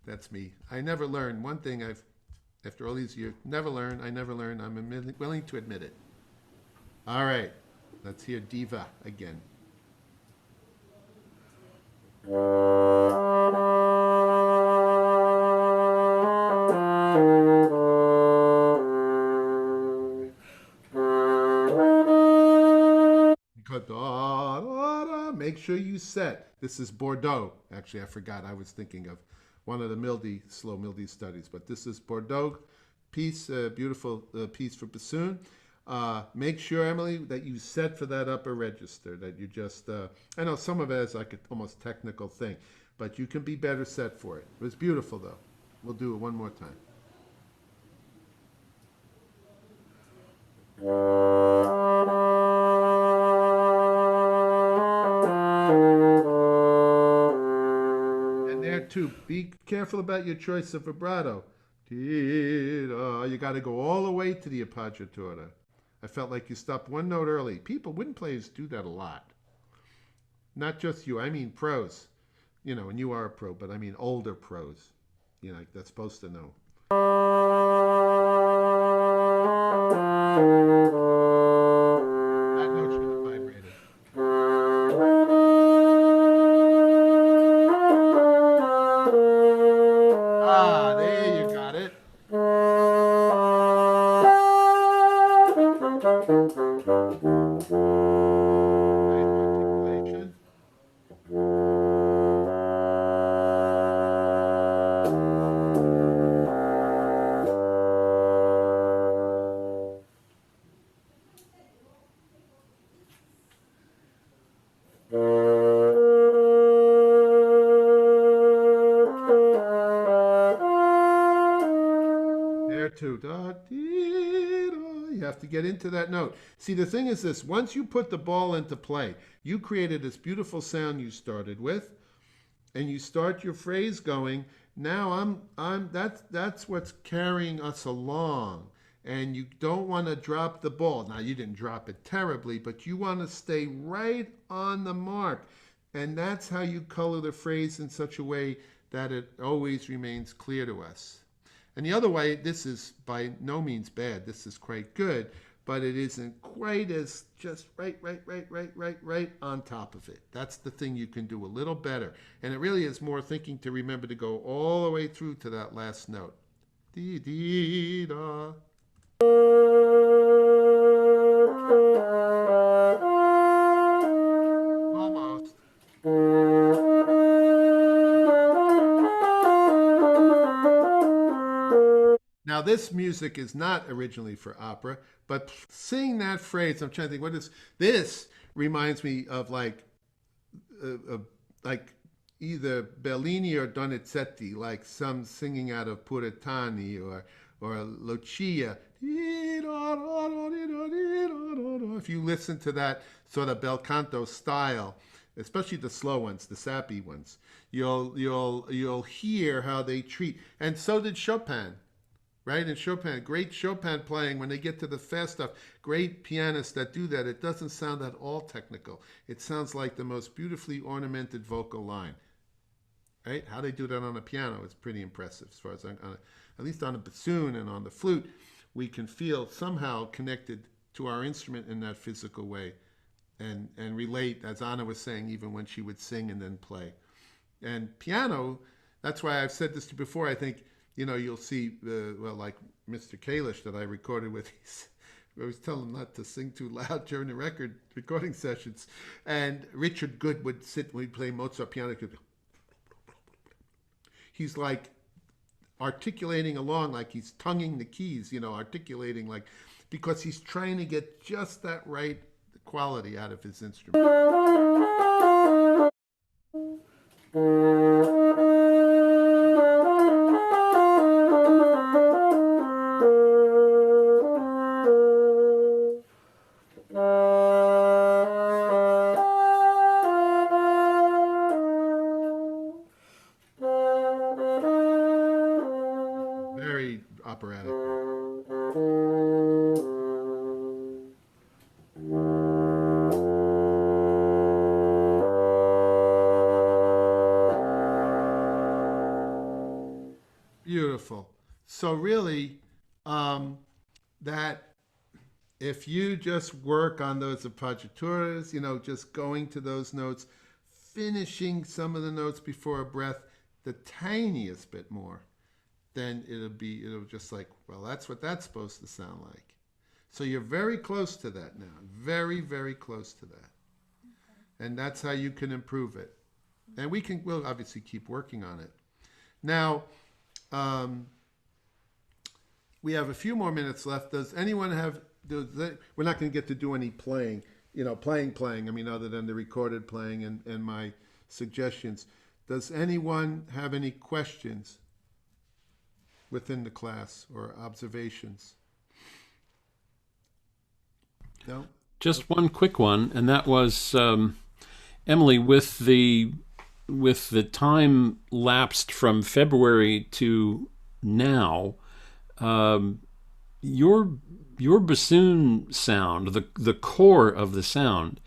That's me. I never learn. One thing after all these years, never learn. I never learn. I'm willing to admit it. All right. Let's hear Diva again. Because da, da, da, make sure you set. This is Bordeaux. Actually, I forgot. I was thinking of one of the slow Mildy studies, but this is Bordeaux piece, beautiful piece for bassoon. Make sure, Emily, that you set for that upper register, that you just, I know some of it is like an almost technical thing, but you can be better set for it. It was beautiful, though. We'll do it one more time. And there, too, be careful about your choice of vibrato. You got to go all the way to the appoggiatura. I felt like you stopped one note early. People, wind players do that a lot. Not just you, I mean pros. You know, and you are a pro, but I mean older pros. You know, that's supposed to know. That note should have vibrated. Ah, there you got it. Nice articulation. There too. Da, dee, da. You have to get into that note. See, the thing is this, once you put the ball into play, you created this beautiful sound you started with, and you start your phrase going, now that's what's carrying us along. And you don't want to drop the ball. Now, you didn't drop it terribly, but you want to stay right on the mark. And that's how you color the phrase in such a way that it always remains clear to us. And the other way, this is by no means bad. This is quite good, but it isn't quite as just right on top of it. That's the thing you can do a little better. And it really is more thinking to remember to go all the way through to that last note. Dee, dee, da. Almost. Now, this music is not originally for opera, but sing that phrase, I'm trying to think, what is this? Reminds me of like either Bellini or Donizetti, like some singing out of Puritani or Lucia. If you listen to that sort of bel canto style, especially the slow ones, the sappy ones, you'll hear how they treat. And so did Chopin, right? And Chopin, great Chopin playing, when they get to the fast stuff, great pianists that do that, it doesn't sound at all technical. It sounds like the most beautifully ornamented vocal line. Right? How they do that on a piano is pretty impressive. As far as at least on a bassoon and on the flute, we can feel somehow connected to our instrument in that physical way, and relate, as Anna was saying, even when she would sing and then play. And piano, that's why I've said this to you before. I think you'll see like Mr. Kalish that I recorded with. I always tell him not to sing too loud during the recording sessions. And Richard Good would sit when he'd play Mozart piano. He's like articulating along, like he's tonguing the keys, articulating like, because he's trying to get just that right quality out of his instrument. Very operatic. Beautiful. So really, that if you just work on those appoggiaturas, just going to those notes, finishing some of the notes before a breath, the tiniest bit more, then it'll just like, well, that's what that's supposed to sound like. So you're very close to that now. Very, very close to that. And that's how you can improve it. And we'll obviously keep working on it. Now, we have a few more minutes left. Does anyone we're not going to get to do any playing, playing, I mean, other than the recorded playing and my suggestions. Does anyone have any questions within the class or observations? No? Just one quick one, and that was Emily, with the time lapsed from February to now, your bassoon sound, the core of the sound,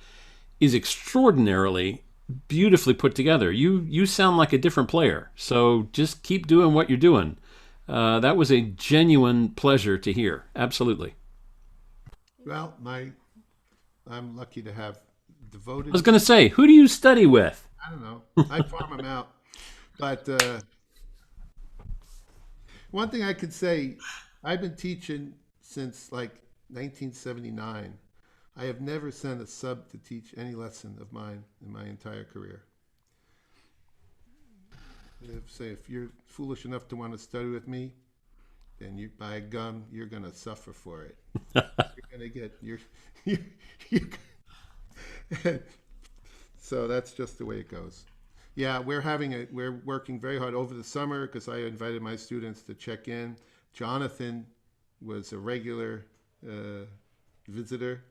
is extraordinarily beautifully put together. You sound like a different player. So just keep doing what you're doing. That was a genuine pleasure to hear. Absolutely. Well, I'm lucky to have devoted. I was going to say, who do you study with? I don't know. I farm them out. But one thing I could say, I've been teaching since like 1979. I have never sent a sub to teach any lesson of mine in my entire career. If you're foolish enough to want to study with me, then by gum, you're going to suffer for it. You're going to get so that's just the way it goes. Yeah, we're working very hard over the summer because I invited my students to check in. Jonathan was a regular visitor,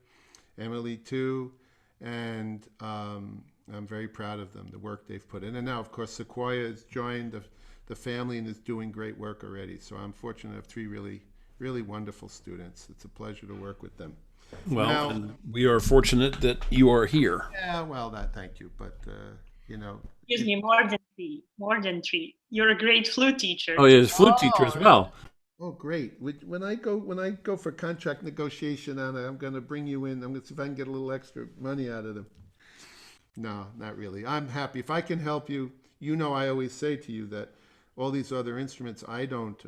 Emily too, and I'm very proud of them, the work they've put in. And now, of course, Sequoia has joined the family and is doing great work already. So I'm fortunate to have three really, really wonderful students. It's a pleasure to work with them. Well, Now, and we are fortunate that you are here. yeah, well, thank you. But, Excuse me, more than three. More than three. You're a great flute teacher. Oh, yeah, flute teacher as well. Oh, great! When I go for contract negotiation, Anna, I'm going to bring you in. I'm going to see if I can get a little extra money out of them. No, not really. I'm happy if I can help you. I always say to you that all these other instruments, I don't.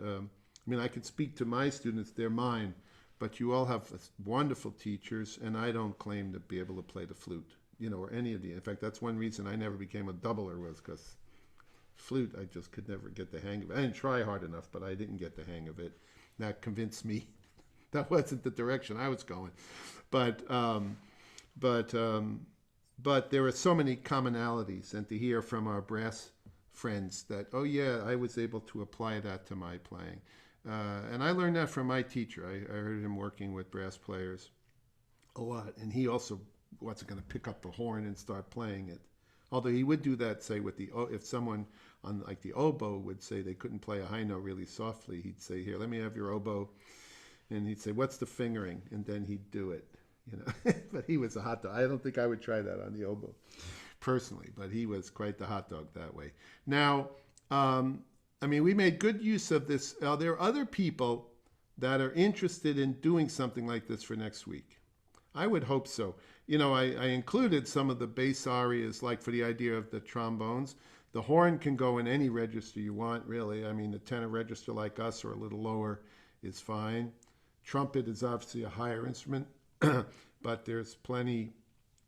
I can speak to my students; they're mine. But you all have wonderful teachers, and I don't claim to be able to play the flute, or any of the. In fact, that's one reason I never became a doubler, was because flute, I just could never get the hang of it. I didn't try hard enough, but I didn't get the hang of it. That convinced me that wasn't the direction I was going. But there are so many commonalities, and to hear from our brass friends that, oh yeah, I was able to apply that to my playing. And I learned that from my teacher. I heard him working with brass players a lot, and he also wasn't going to pick up the horn and start playing it. Although he would do that, say, if someone on like the oboe would say they couldn't play a high note really softly, he'd say, here, let me have your oboe. And he'd say, what's the fingering? And then he'd do it, But he was a hot dog. I don't think I would try that on the oboe personally, but he was quite the hot dog that way. Now, we made good use of this. There are other people that are interested in doing something like this for next week. I would hope so. I included some of the bass arias, like for the idea of the trombones. The horn can go in any register you want, really. The tenor register like us or a little lower is fine. Trumpet is obviously a higher instrument, but there's plenty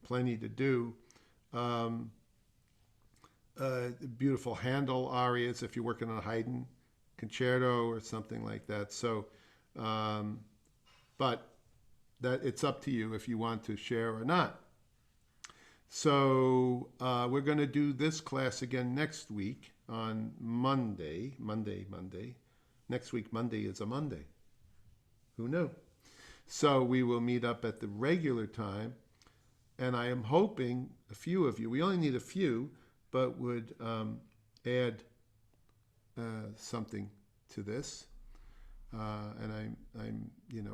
to do. Beautiful Handel arias if you're working on a Haydn concerto or something like that. So, but that it's up to you if you want to share or not. So we're going to do this class again next week on Monday. Next week, Monday is a Monday. Who knew? So we will meet up at the regular time. And I am hoping a few of you, we only need a few, but would add something to this. And I'm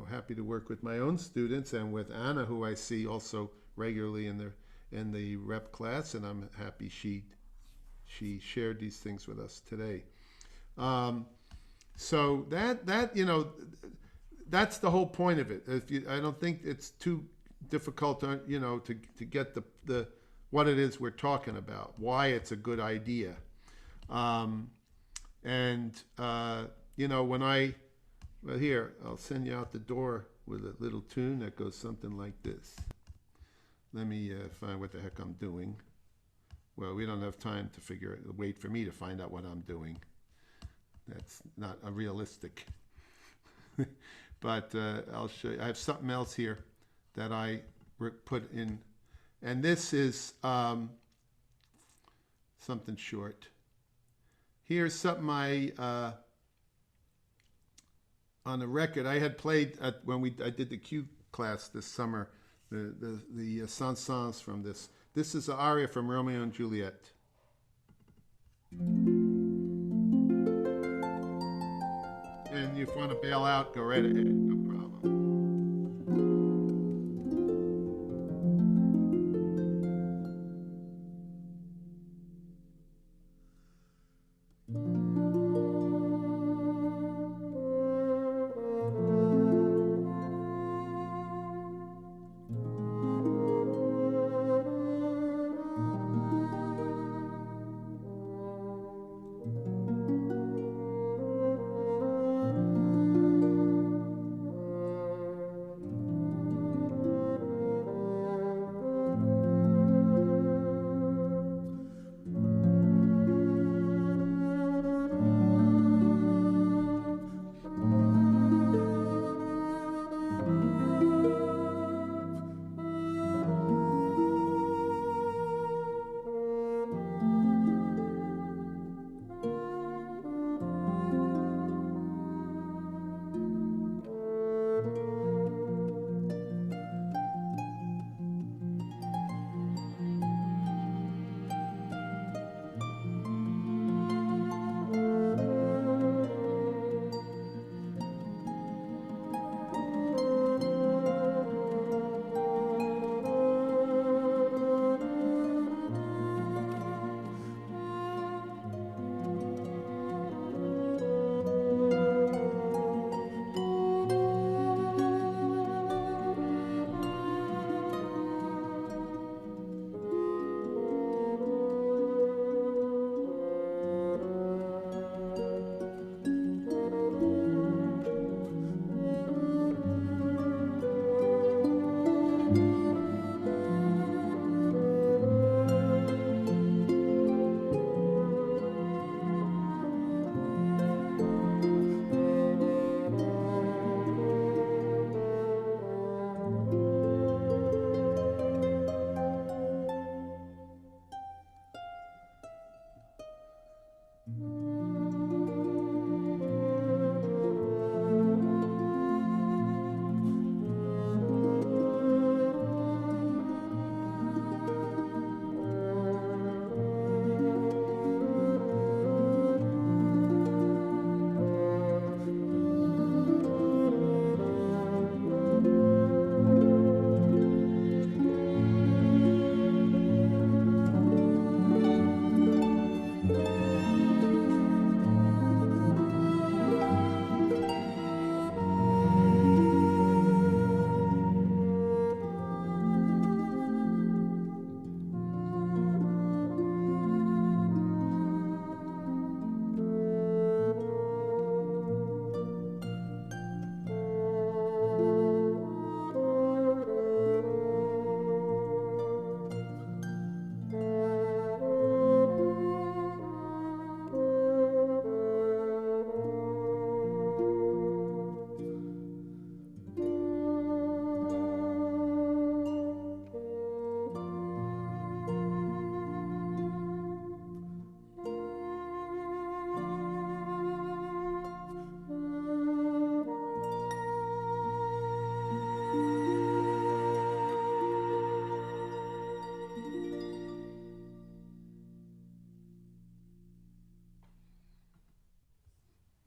happy to work with my own students and with Anna, who I see also regularly in the rep class, and I'm happy she shared these things with us today. So that you know, that's the whole point of it. I don't think it's too difficult to to get the what it is we're talking about, why it's a good idea, and when here I'll send you out the door with a little tune that goes something like this. Let me find what the heck I'm doing. Well, we don't have time to wait for me to find out what I'm doing. That's not realistic. But I'll show you. I have something else here that I put in. And this is something short. Here's something on the record I had played when I did the Q class this summer. The chansons from this. This is an aria from Romeo and Juliet. And if you want to bail out, go right ahead. No problem.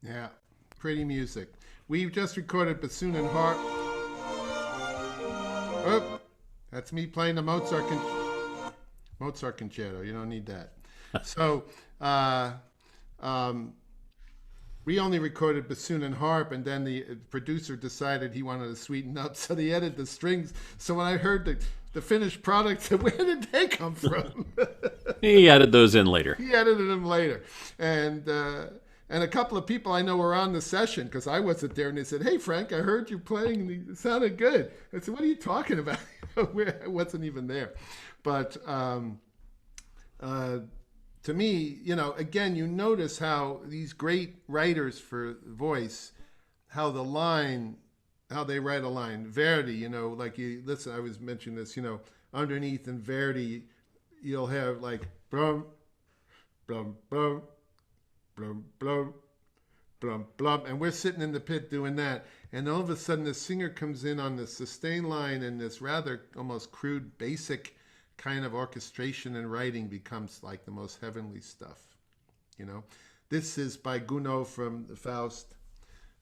Yeah, pretty music. We've just recorded bassoon and harp. Oh, that's me playing the Mozart concerto. You don't need that. So, We only recorded bassoon and harp, and then the producer decided he wanted to sweeten up, so they added the strings. So when I heard the finished product, I said, where did they come from? He added those in later. He edited them later. And a couple of people I know were on the session because I wasn't there, and they said, hey, Frank, I heard you playing. It sounded good. I said, what are you talking about? I wasn't even there. But to me, again, you notice how these great writers for voice, how they write a line. Verdi, like you listen, I was mentioning this, underneath in Verdi, you'll have like blum, blum, blum, blum, blum, blum, blum, and we're sitting in the pit doing that, and all of a sudden the singer comes in on the sustain line, and this rather almost crude, basic kind of orchestration and writing becomes like the most heavenly stuff. This is by Gounod from Faust,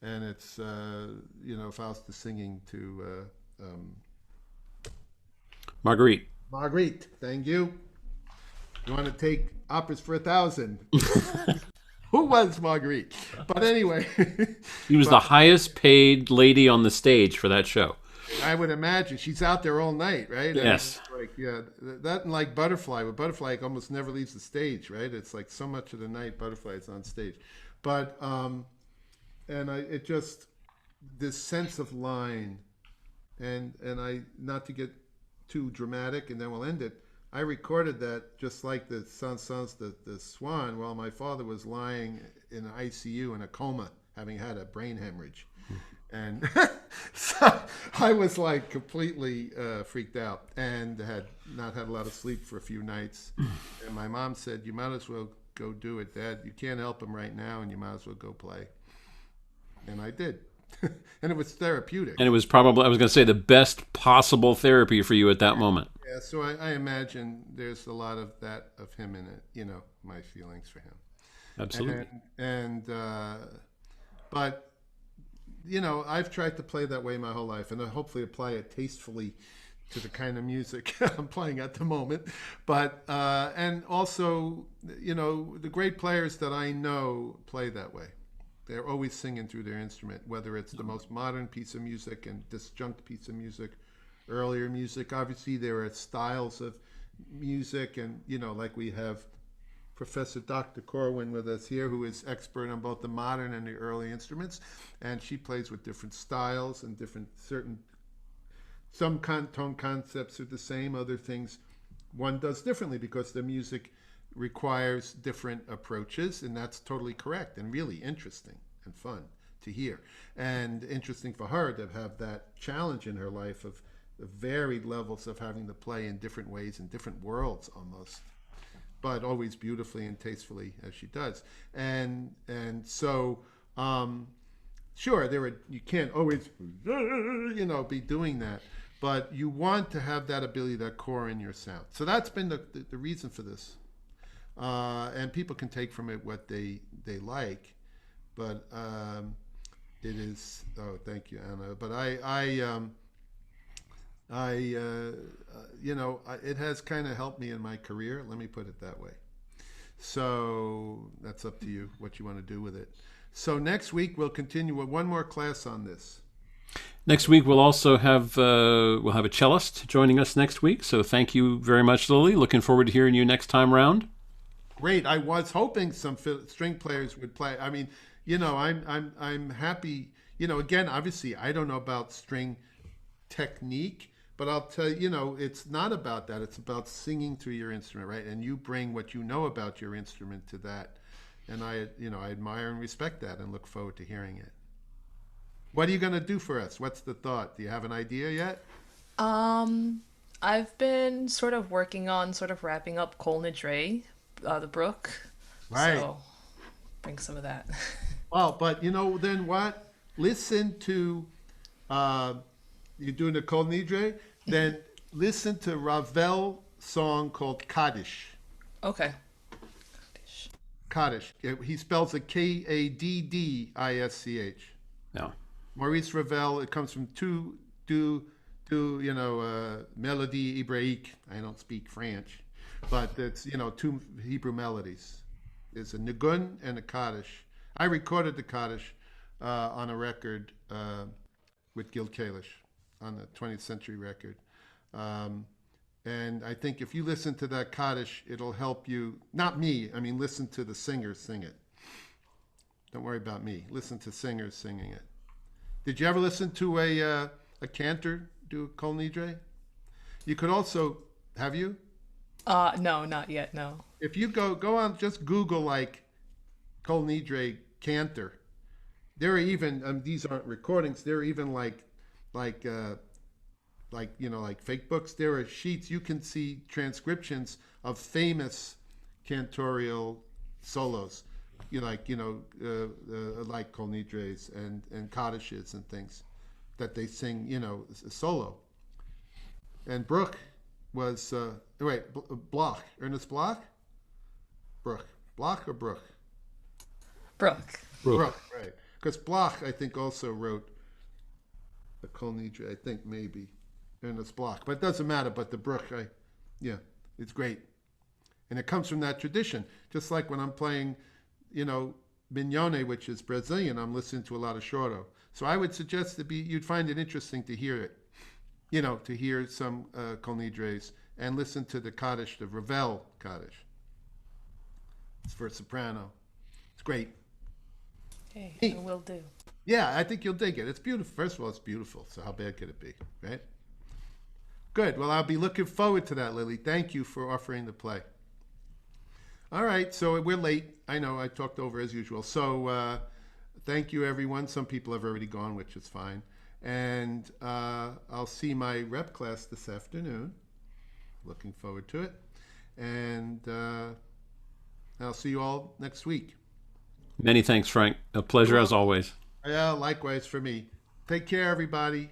and it's Faust is singing to Marguerite. Marguerite. Thank you. You want to take operas for 1,000? Who was Marguerite? But anyway, She was the highest paid lady on the stage for that show. I would imagine she's out there all night, right? Yes. That and like Butterfly. But Butterfly almost never leaves the stage, right? It's like so much of the night Butterfly is on stage. But it just this sense of line, and I, not to get too dramatic, and then we'll end it. I recorded that just like the Saint-Saëns, the Swan, while my father was lying in an ICU in a coma, having had a brain hemorrhage. And so I was like completely freaked out and had not had a lot of sleep for a few nights. And my mom said, you might as well go do it, Dad. You can't help him right now, and you might as well go play. And I did. And it was therapeutic. And it was probably, I was going to say, the best possible therapy for you at that moment. Yeah, so I imagine there's a lot of that of him in it, my feelings for him. Absolutely. But I've tried to play that way my whole life, and I hopefully apply it tastefully to the kind of music I'm playing at the moment. But and also, the great players that I know play that way. They're always singing through their instrument, whether it's the most modern piece of music and disjunct piece of music, earlier music. Obviously, there are styles of music, and like we have Professor Dr. Corwin with us here, who is expert on both the modern and the early instruments, and she plays with different styles and different some tone concepts are the same, other things one does differently because the music requires different approaches, and that's totally correct and really interesting and fun to hear, and interesting for her to have that challenge in her life of the varied levels of having to play in different ways in different worlds almost, but always beautifully and tastefully as she does. And so sure, you can't always be doing that, but you want to have that ability, that core in your sound. So that's been the reason for this. And people can take from it what they like, but it is. Oh, thank you, Anna. But it has kind of helped me in my career. Let me put it that way. So that's up to you what you want to do with it. So next week we'll continue with one more class on this. Next week we'll also have a cellist joining us next week. So thank you very much, Lily. Looking forward to hearing you next time round. Great. I was hoping some string players would play. I mean, I'm happy. Again, obviously, I don't know about string technique, but I'll tell you, it's not about that. It's about singing through your instrument, right? And you bring what you know about your instrument to that, and I admire and respect that, and look forward to hearing it. What are you going to do for us? What's the thought? Do you have an idea yet? I've been sort of working on wrapping up Kol Nidre, the Brook. Right. So bring some of that. Well, but then what? Listen to, you're doing the Kol Nidre, then listen to Ravel's song called Kaddish. Okay. Kaddish. He spells it Kadddisch. Yeah. Maurice Ravel, it comes from two melody Hébraïque. I don't speak French, but it's, two Hebrew melodies. It's a Nigun and a Kaddish. I recorded the Kaddish on a record with Gil Kalish on the 20th Century record. And I think if you listen to that Kaddish, it'll help you, not me, I mean, listen to the singers sing it. Don't worry about me. Listen to singers singing it. Did you ever listen to a cantor do Kol Nidre? You could also, have you? No, not yet, no. If you go on, just Google like Kol Nidre cantor. There are even, these aren't recordings, there are even like fake books. There are sheets, you can see transcriptions of famous cantorial solos. Like Kol Nidres and Kaddishes and things that they sing, solo. And Bruch was, Bloch, Ernest Bloch? Bloch or Bruch? Brooke. Bruch, right. Because Bloch, I think, also wrote the Kol Nidre, I think maybe, Ernest Bloch. But it doesn't matter, but the Bruch, it's great. And it comes from that tradition. Just like when I'm playing, Mignone, which is Brazilian, I'm listening to a lot of Choro. So I would suggest you'd find it interesting to hear it, to hear some Kol Nidres and listen to the Kaddish, the Ravel Kaddish. It's for soprano. It's great. Okay, I will do. Yeah, I think you'll dig it. It's beautiful. First of all, it's beautiful. So how bad could it be, right? Good. Well, I'll be looking forward to that, Lily. Thank you for offering the play. All right, so we're late. I know I talked over as usual. So thank you, everyone. Some people have already gone, which is fine. And I'll see my rep class this afternoon. Looking forward to it. And I'll see you all next week. Many thanks, Frank. A pleasure as always. Yeah, likewise for me. Take care, everybody.